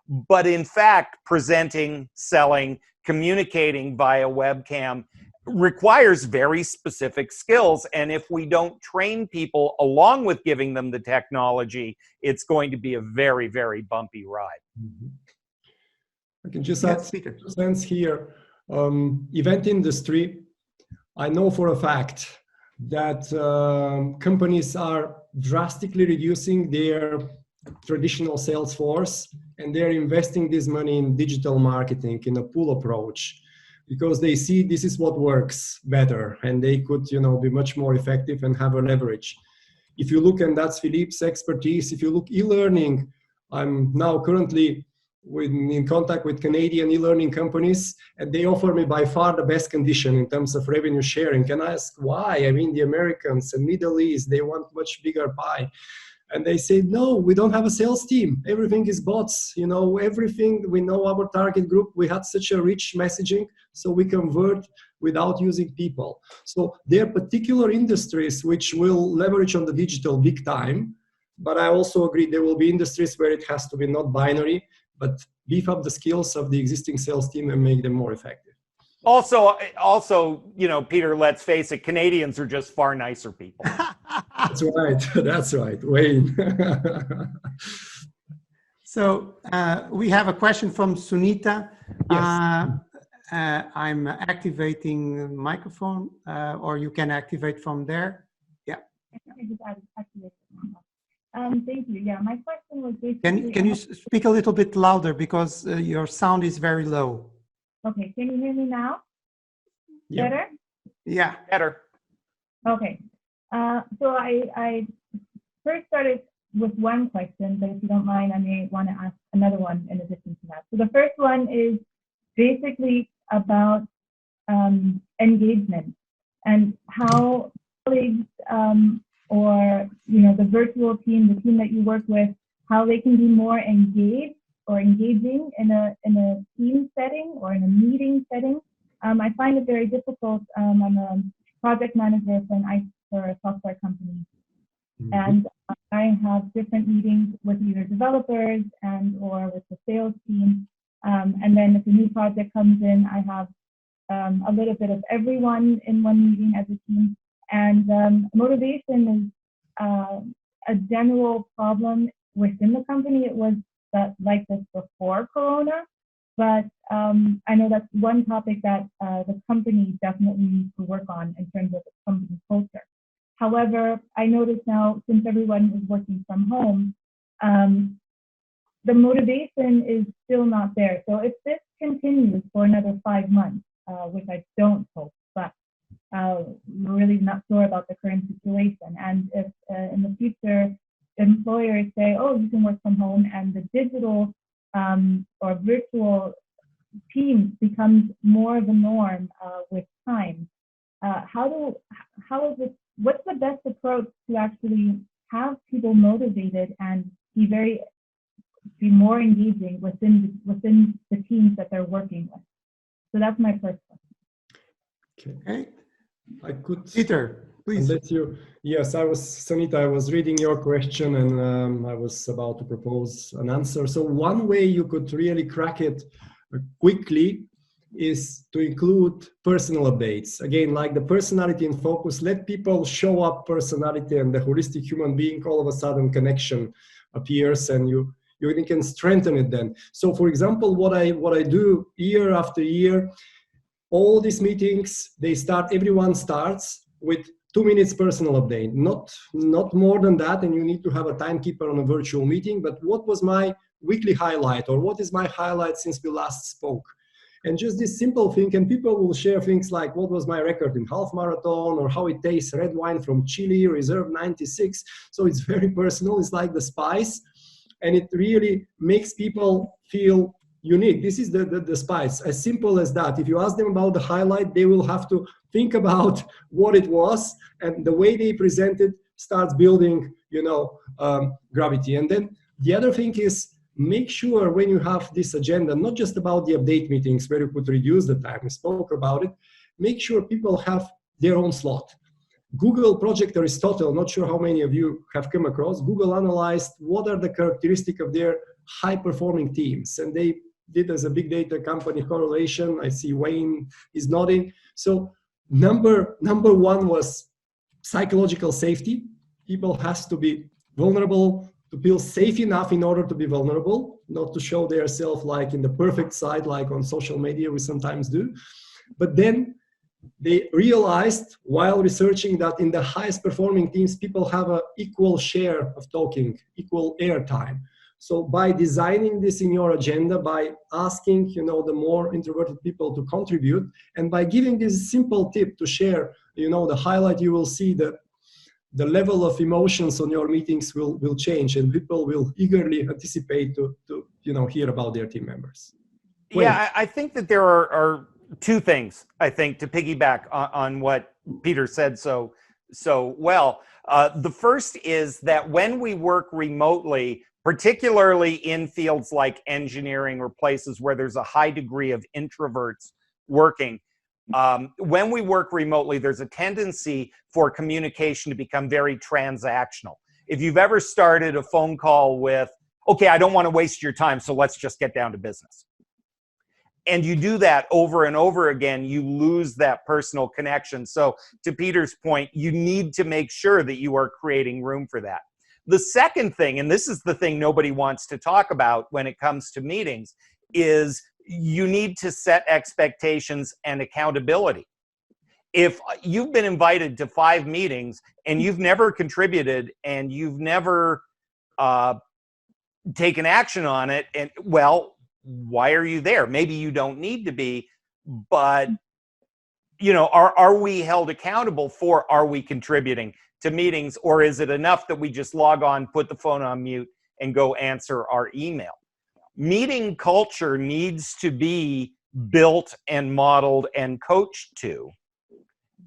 But in fact, presenting, selling, communicating via webcam requires very specific skills. And if we don't train people along with giving them the technology, it's going to be a very, very bumpy ride. Mm-hmm. I can just add 2 cents here. Event industry, I know for a fact that companies are drastically reducing their traditional sales force, and they're investing this money in digital marketing in a pull approach, because they see this is what works better, and they could, you know, be much more effective and have a leverage. If you look, and that's Filipe's expertise, if you look e-learning, I'm now currently in contact with Canadian e-learning companies, and they offer me by far the best condition in terms of revenue sharing. Can I ask why? I mean, the Americans and Middle East, they want much bigger pie. And they say, no, we don't have a sales team. Everything is bots. You know, everything, we know our target group. We had such a rich messaging, so we convert without using people. So there are particular industries which will leverage on the digital big time. But I also agree there will be industries where it has to be not binary, but beef up the skills of the existing sales team and make them more effective. Also, you know, Peter, let's face it, Canadians are just far nicer people. That's right. That's right, Wayne. So we have a question from Sunita. Yes. I'm activating the microphone, or you can activate from there. Yeah. Thank you. Yeah, my question was basically... Can you speak a little bit louder, because your sound is very low? Okay, can you hear me now? Yeah. Better? Yeah. Better. Okay. So I first started with one question, but if you don't mind, I may want to ask another one in addition to that. So the first one is basically about engagement and how colleagues or, you know, the virtual team, the team that you work with, how they can be more engaged or engaging in a team setting or in a meeting setting. I find it very difficult. I'm a project manager for a software company. Mm-hmm. And I have different meetings with either developers and or with the sales team. And then if a new project comes in, I have a little bit of everyone in one meeting as a team. And motivation is a general problem within the company. It was like this before Corona, but I know that's one topic that the company definitely needs to work on in terms of the company culture. However, I notice now, since everyone is working from home, the motivation is still not there. So if this continues for another 5 months, which I don't hope, but we're really not sure about the current situation. And if in the future, employers say, oh, you can work from home, and the digital or virtual teams becomes more of a norm with time, what's the best approach to actually have people motivated and be more engaging within the teams that they're working with? So that's my first question. Okay. I could, Peter, please. Let you. Yes, Sunita, I was reading your question, and I was about to propose an answer. So one way you could really crack it quickly is to include personal updates. Again, like the personality in focus, let people show up personality, and the holistic human being, all of a sudden connection appears, and you can strengthen it then. So for example, what I do year after year, all these meetings, everyone starts with 2 minutes personal update, not more than that, and you need to have a timekeeper on a virtual meeting, but what was my weekly highlight, or what is my highlight since we last spoke? And just this simple thing, and people will share things like, what was my record in half marathon, or how it tastes, red wine from Chile, Reserve 96. So it's very personal. It's like the spice, and it really makes people feel unique. This is the spice, as simple as that. If you ask them about the highlight, they will have to think about what it was, and the way they present it starts building, gravity. And then the other thing is, make sure when you have this agenda, not just about the update meetings where you could reduce the time, we spoke about it, make sure people have their own slot. Google Project Aristotle, not sure how many of you have come across, Google analyzed what are the characteristics of their high-performing teams. And they did, as a big data company, correlation. I see Wayne is nodding. So number one was psychological safety. People has to be vulnerable, to feel safe enough in order to be vulnerable, not to show their self like in the perfect side, like on social media we sometimes do. But then they realized while researching that in the highest performing teams, people have an equal share of talking, equal airtime. So by designing this in your agenda, by asking, the more introverted people to contribute, and by giving this simple tip to share, the highlight, you will see that the level of emotions on your meetings will change, and people will eagerly anticipate to hear about their team members. Yeah, I think that there are two things, I think, to piggyback on what Peter said so well. The first is that when we work remotely, particularly in fields like engineering or places where there's a high degree of introverts working, when we work remotely, there's a tendency for communication to become very transactional. If you've ever started a phone call with, okay, I don't want to waste your time, so let's just get down to business. And you do that over and over again, you lose that personal connection. So to Peter's point, you need to make sure that you are creating room for that. The second thing, and this is the thing nobody wants to talk about when it comes to meetings, is you need to set expectations and accountability. If you've been invited to 5 meetings and you've never contributed and you've never taken action on it, and well, why are you there? Maybe you don't need to be, but are we held accountable for, are we contributing to meetings, or is it enough that we just log on, put the phone on mute, and go answer our email? Meeting culture needs to be built and modeled and coached to.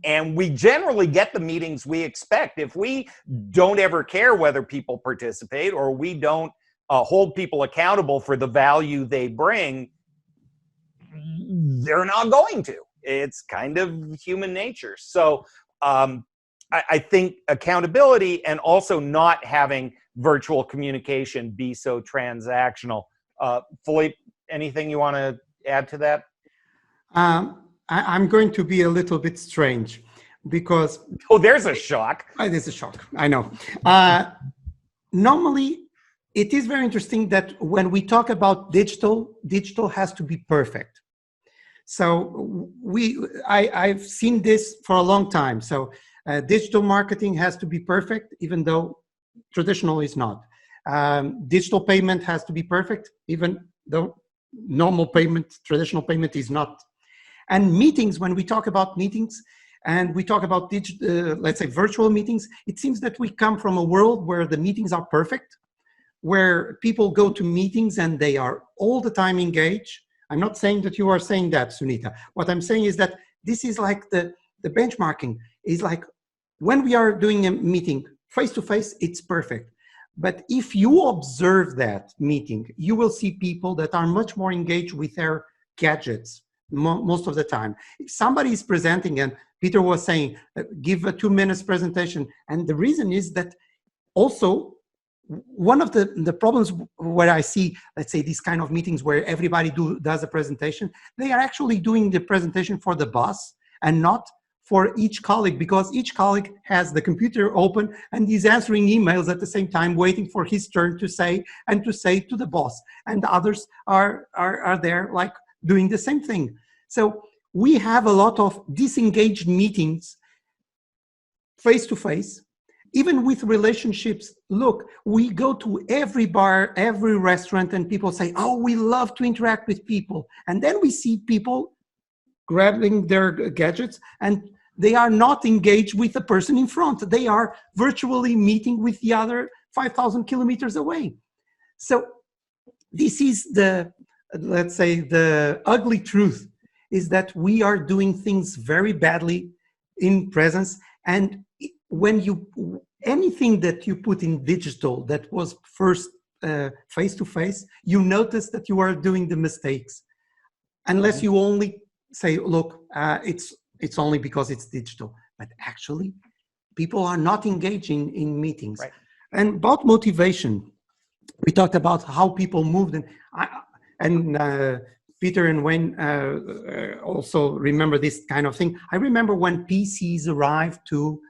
And we generally get the meetings we expect. If we don't ever care whether people participate, or we don't hold people accountable for the value they bring, they're not going to. It's kind of human nature. So I think accountability, and also not having virtual communication be so transactional. Filipe, anything you want to add to that? I'm going to be a little bit strange because... Oh, there's a shock. There's a shock, I know. Normally, it is very interesting that when we talk about digital has to be perfect. So I've seen this for a long time. So digital marketing has to be perfect, even though traditional is not. Digital payment has to be perfect, even though normal payment, traditional payment is not. And meetings, when we talk about meetings and we talk about let's say virtual meetings, it seems that we come from a world where the meetings are perfect, where people go to meetings and they are all the time engaged. I'm not saying that you are saying that, Sunita. What I'm saying is that this is like the benchmarking is like when we are doing a meeting face-to-face, it's perfect. But if you observe that meeting, you will see people that are much more engaged with their gadgets most of the time. If somebody is presenting, and Peter was saying, give a 2 minutes presentation. And the reason is that also one of the problems where I see, let's say, these kind of meetings where everybody does a presentation, they are actually doing the presentation for the boss and not for each colleague, because each colleague has the computer open and he's answering emails at the same time, waiting for his turn to say to the boss. And the others are there like doing the same thing. So we have a lot of disengaged meetings face to face, even with relationships, look, we go to every bar, every restaurant, and people say, oh, we love to interact with people. And then we see people grabbing their gadgets and they are not engaged with the person in front. They are virtually meeting with the other 5,000 kilometers away. So this is the, let's say, the ugly truth, is that we are doing things very badly in presence. And when anything that you put in digital that was first face-to-face, you notice that you are doing the mistakes. Unless you only say, look, it's only because it's digital. But actually, people are not engaging in meetings. Right. And about motivation, we talked about how people moved. And Peter and Wayne also remember this kind of thing. I remember when PCs arrived to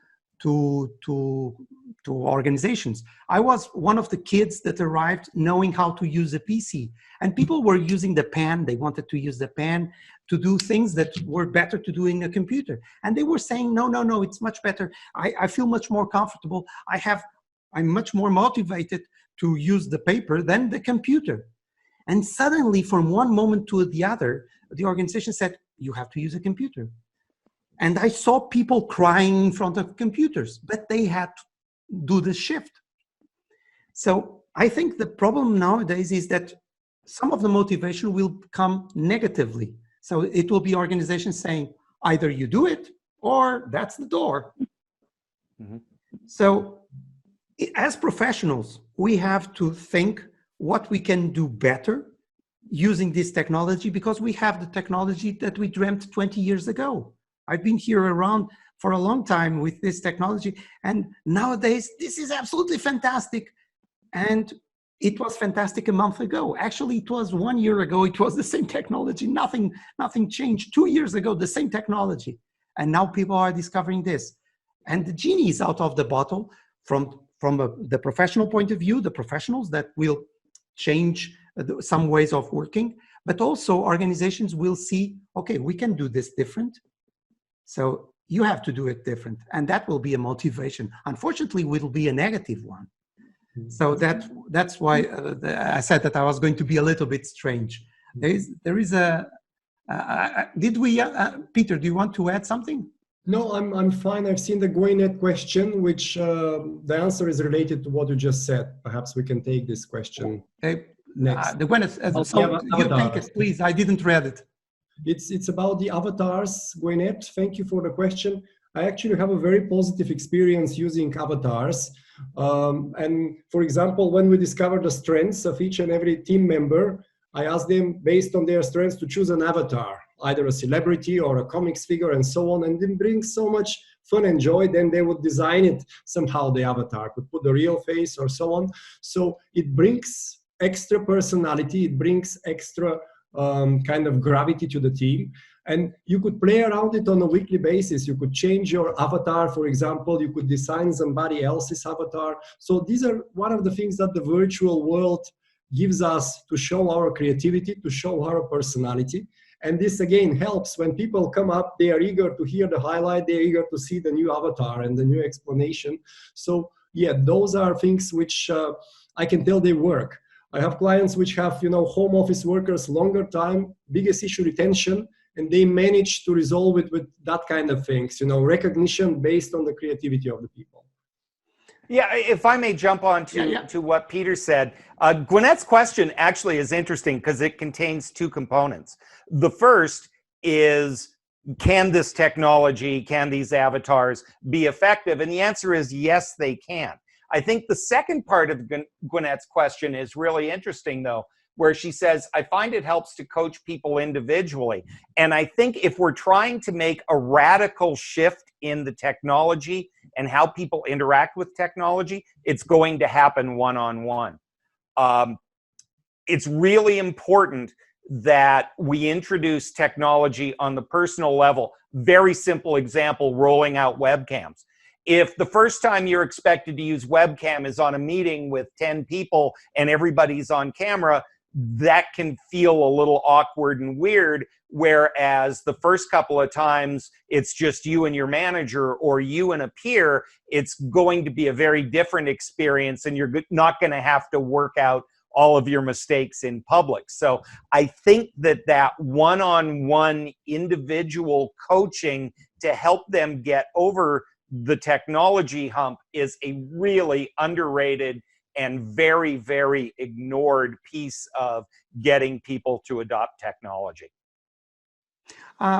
organizations. I was one of the kids that arrived knowing how to use a PC. And people were using the pen. They wanted to use the pen to do things that were better to do in a computer. And they were saying, no, it's much better. I feel much more comfortable. I'm much more motivated to use the paper than the computer. And suddenly, from one moment to the other, the organization said, you have to use a computer. And I saw people crying in front of computers, but they had to do the shift. So I think the problem nowadays is that some of the motivation will come negatively. So it will be organizations saying, either you do it or that's the door. Mm-hmm. So as professionals, we have to think what we can do better using this technology, because we have the technology that we dreamt 20 years ago. I've been here around for a long time with this technology, and nowadays this is absolutely fantastic. And it was fantastic a month ago. Actually, it was 1 year ago. It was the same technology. Nothing changed. 2 years ago, the same technology. And now people are discovering this. And the genie is out of the bottle from the professional point of view, the professionals that will change some ways of working, but also organizations will see, okay, we can do this different. So you have to do it different. And that will be a motivation. Unfortunately, it will be a negative one. So that's why I said that I was going to be a little bit strange. There is a, Peter, do you want to add something? No, I'm fine. I've seen the GoINet question, which the answer is related to what you just said. Perhaps we can take this question next. The one you take it, please. I didn't read it. It's about the avatars, GoINet. Thank you for the question. I actually have a very positive experience using avatars. And for example, when we discover the strengths of each and every team member, I ask them based on their strengths to choose an avatar, either a celebrity or a comics figure and so on. And it brings so much fun and joy. Then they would design it somehow, the avatar, could put the real face or so on. So it brings extra personality. It brings extra kind of gravity to the team. And you could play around it on a weekly basis. You could change your avatar, for example. You could design somebody else's avatar. So these are one of the things that the virtual world gives us to show our creativity, to show our personality. And this again helps when people come up, they are eager to hear the highlight, they're eager to see the new avatar and the new explanation. So yeah, those are things which I can tell they work. I have clients which have, home office workers longer time, biggest issue retention, and they manage to resolve it with that kind of things, recognition based on the creativity of the people. Yeah, if I may jump on to what Peter said, Gwynette's question actually is interesting because it contains two components. The first is, can this technology, can these avatars be effective? And the answer is yes, they can. I think the second part of Gwynette's question is really interesting, though, where she says, I find it helps to coach people individually. And I think if we're trying to make a radical shift in the technology and how people interact with technology, it's going to happen one-on-one. It's really important that we introduce technology on the personal level. Very simple example, rolling out webcams. If the first time you're expected to use webcam is on a meeting with 10 people and everybody's on camera, that can feel a little awkward and weird, whereas the first couple of times it's just you and your manager or you and a peer, it's going to be a very different experience, and you're not going to have to work out all of your mistakes in public. So I think that that one-on-one individual coaching to help them get over the technology hump is a really underrated and very, very ignored piece of getting people to adopt technology.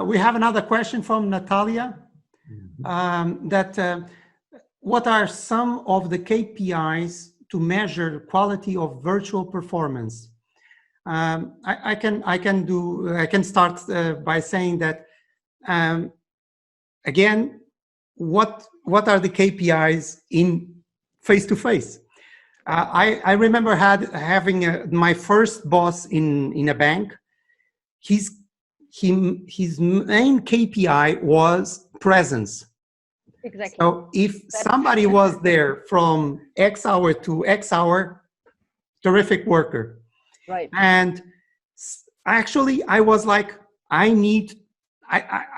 We have another question from Natalia. What are some of the KPIs to measure quality of virtual performance? I can start by saying that again, what are the KPIs in face-to-face? I remember having my first boss in a bank. His main KPI was presence. Exactly. So if somebody was there from X hour to X hour, terrific worker. Right. And actually, I was like, I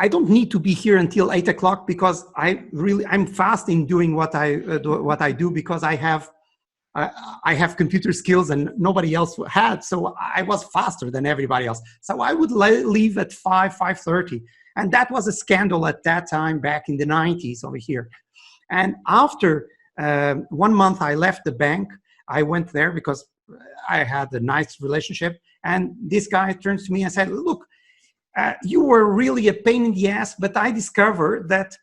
don't need to be here until 8 o'clock because I'm fast in doing what I do because I have computer skills and nobody else had. So I was faster than everybody else. So I would leave at 5:30. And that was a scandal at that time back in the 90s over here. And after 1 month I left the bank, I went there because I had a nice relationship. And this guy turns to me and said, look, you were really a pain in the ass, but I discovered that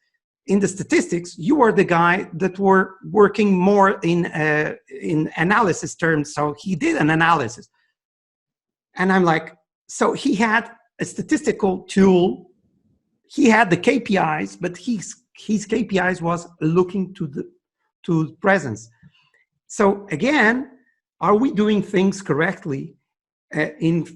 in the statistics, you were the guy that were working more in analysis terms. So he did an analysis. And I'm like, so he had a statistical tool. He had the KPIs, but his KPIs was looking to presence. So again, are we doing things correctly in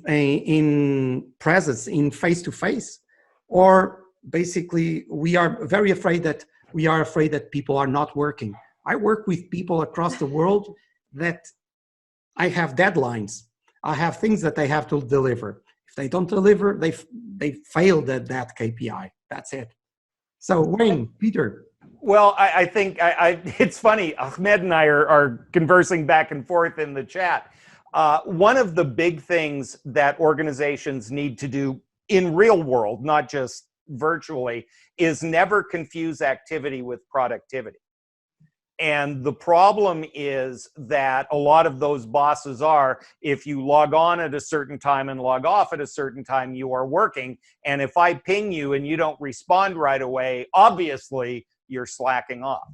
presence, in face-to-face? Or basically, we are very afraid that people are not working. I work with people across the world that I have deadlines. I have things that they have to deliver. If they don't deliver, they failed at that KPI. That's it. So Wayne, Peter. Well, I think it's funny. Ahmed and I are conversing back and forth in the chat. One of the big things that organizations need to do in real world, not just virtually, is never confuse activity with productivity. And the problem is that a lot of those bosses are, if you log on at a certain time and log off at a certain time, you are working. And if I ping you and you don't respond right away, obviously you're slacking off.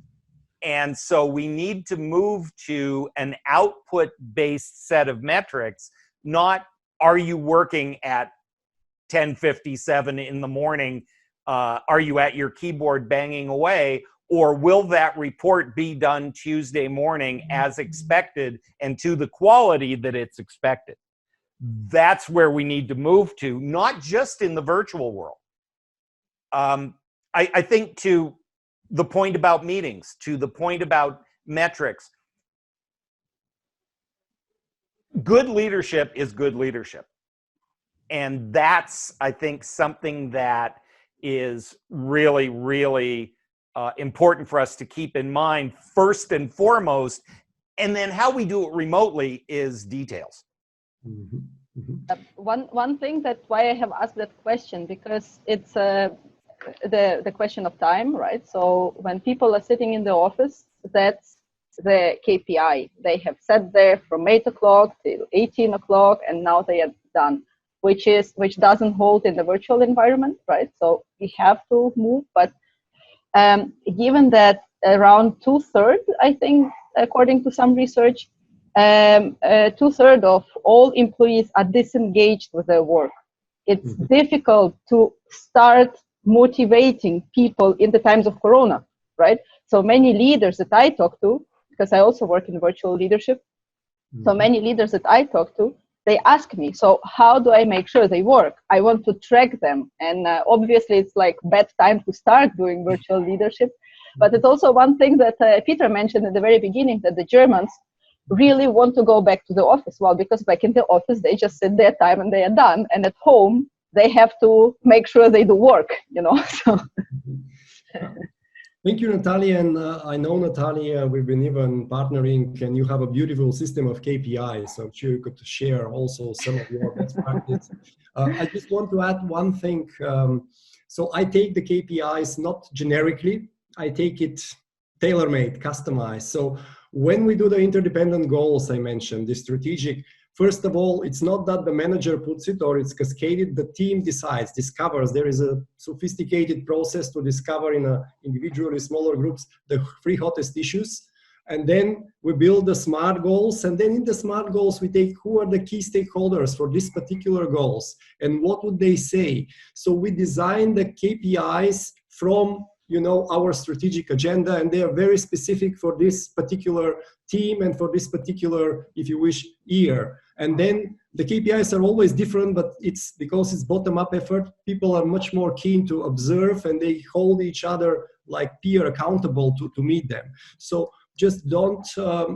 And so we need to move to an output-based set of metrics, not are you working at 10:57 in the morning? Are you at your keyboard banging away? Or will that report be done Tuesday morning as expected and to the quality that it's expected? That's where we need to move to, not just in the virtual world. I think to the point about meetings, to the point about metrics, good leadership is good leadership. And that's, I think, something that is really, really important for us to keep in mind first and foremost, and then how we do it remotely is details. Mm-hmm. Mm-hmm. One thing that's why I have asked that question, because it's the question of time, right? So when people are sitting in the office, that's the KPI. They have sat there from 8 o'clock till 18 o'clock, and now they are done, which doesn't hold in the virtual environment, right? So we have to move, but given that around 2/3, I think, according to some research, 2/3 of all employees are disengaged with their work. It's difficult to start motivating people in the times of Corona, right? So many leaders that I talk to, because I also work in virtual leadership, so many leaders that I talk to, they ask me, so how do I make sure they work? I want to track them. And obviously it's like bad time to start doing virtual leadership. But it's also one thing that Peter mentioned at the very beginning, that the Germans, really want to go back to the office? Well, because back in the office, they just sit their time and they are done. And at home, they have to make sure they do work, you know. So. Thank you, Natalia. And I know, Natalia, we've been even partnering, and you have a beautiful system of KPIs. So I'm sure you could share also some of your best practice. I just want to add one thing. So I take the KPIs not generically. I take it tailor-made, customized. So when we do the interdependent goals I mentioned, the strategic, first of all, it's not that the manager puts it or it's cascaded, the team decides, discovers. There is a sophisticated process to discover in individually smaller groups the three hottest issues. And then we build the SMART goals. And then in the SMART goals, we take who are the key stakeholders for these particular goals and what would they say. So we design the KPIs from our strategic agenda, and they are very specific for this particular team and for this particular, if you wish, year. And then the KPIs are always different, but it's because it's bottom-up effort. People are much more keen to observe, and they hold each other like peer accountable to meet them. So just don't,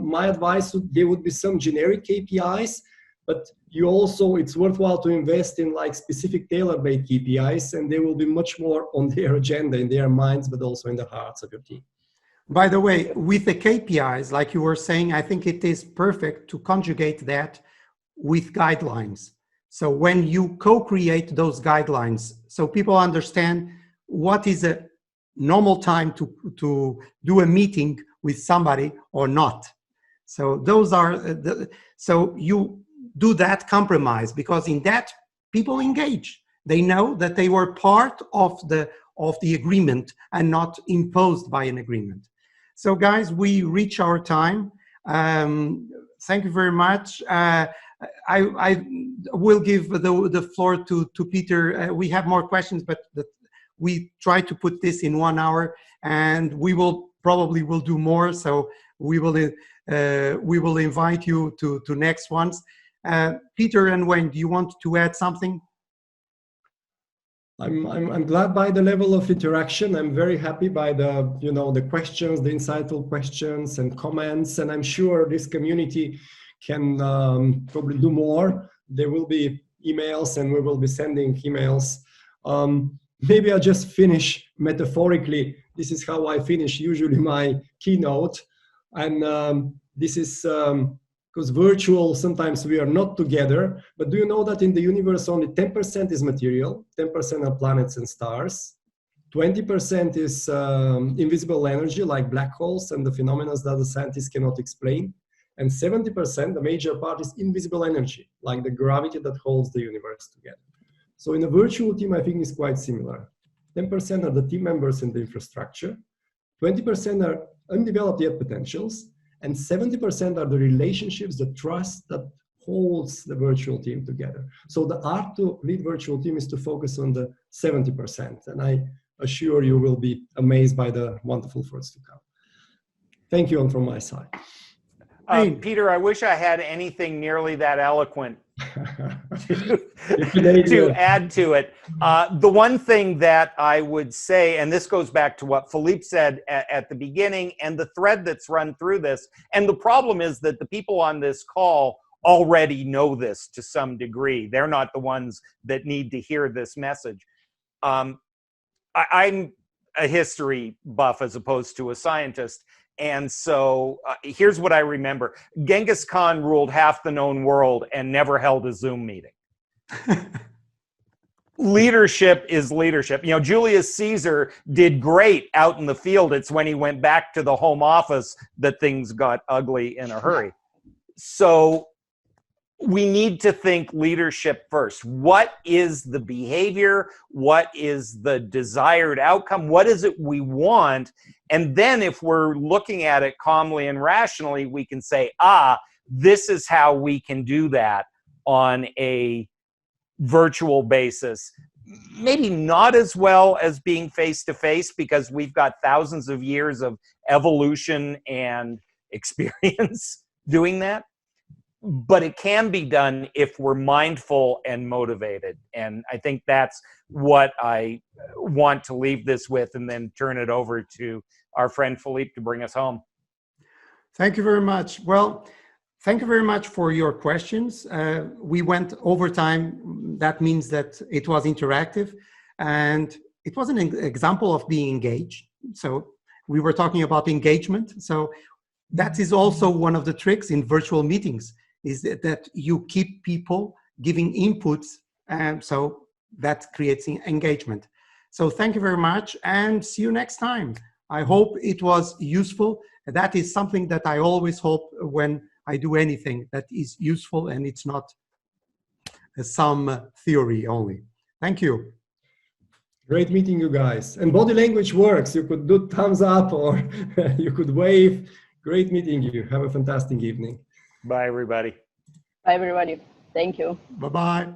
my advice, there would be some generic KPIs, but it's worthwhile to invest in like specific tailor-made KPIs, and they will be much more on their agenda, in their minds, but also in the hearts of your team. By the way, with the KPIs, like you were saying, I think it is perfect to conjugate that with guidelines. So when you co-create those guidelines, so people understand what is a normal time to do a meeting with somebody or not. So those are so you do that compromise, because in that people engage. They know that they were part of the agreement and not imposed by an agreement. So guys, we reach our time. Thank you very much. I will give the floor to Peter. We have more questions, but we try to put this in 1 hour, and we will do more. So we will invite you to next ones. Peter and Wayne, do you want to add something? I'm glad by the level of interaction. I'm very happy by the questions, the insightful questions and comments, and I'm sure this community can probably do more. There will be emails, and we will be sending emails. Maybe I'll just finish metaphorically. This is how I finish usually my keynote, and this is because virtual, sometimes we are not together, but do you know that in the universe only 10% is material, 10% are planets and stars, 20% is invisible energy like black holes and the phenomena that the scientists cannot explain, and 70%, the major part, is invisible energy, like the gravity that holds the universe together. So in a virtual team, I think it's quite similar. 10% are the team members in the infrastructure, 20% are undeveloped yet potentials, and 70% are the relationships, the trust that holds the virtual team together. So the art to lead virtual team is to focus on the 70%. And I assure you will be amazed by the wonderful fruits to come. Thank you, and from my side. Peter, I wish I had anything nearly that eloquent to add to it. The one thing that I would say, and this goes back to what Filipe said at the beginning, and the thread that's run through this, and the problem is that the people on this call already know this to some degree. They're not the ones that need to hear this message. I'm a history buff as opposed to a scientist. And so here's what I remember. Genghis Khan ruled half the known world and never held a Zoom meeting. Leadership is leadership. Julius Caesar did great out in the field. It's when he went back to the home office that things got ugly in a hurry. So we need to think leadership first. What is the behavior? What is the desired outcome? What is it we want? And then if we're looking at it calmly and rationally, we can say, this is how we can do that on a virtual basis. Maybe not as well as being face-to-face, because we've got thousands of years of evolution and experience doing that. But it can be done if we're mindful and motivated. And I think that's what I want to leave this with, and then turn it over to our friend Filipe to bring us home. Thank you very much. Well, thank you very much for your questions. We went over time. That means that it was interactive, and it was an example of being engaged. So we were talking about engagement. So that is also one of the tricks in virtual meetings, is that you keep people giving inputs, and so that creates engagement. So thank you very much, and see you next time. I hope it was useful. That is something that I always hope when I do anything, that is useful and it's not some theory only. Thank you. Great meeting you guys. And body language works. You could do thumbs up or you could wave. Great meeting you. Have a fantastic evening. Bye, everybody. Bye, everybody. Thank you. Bye-bye.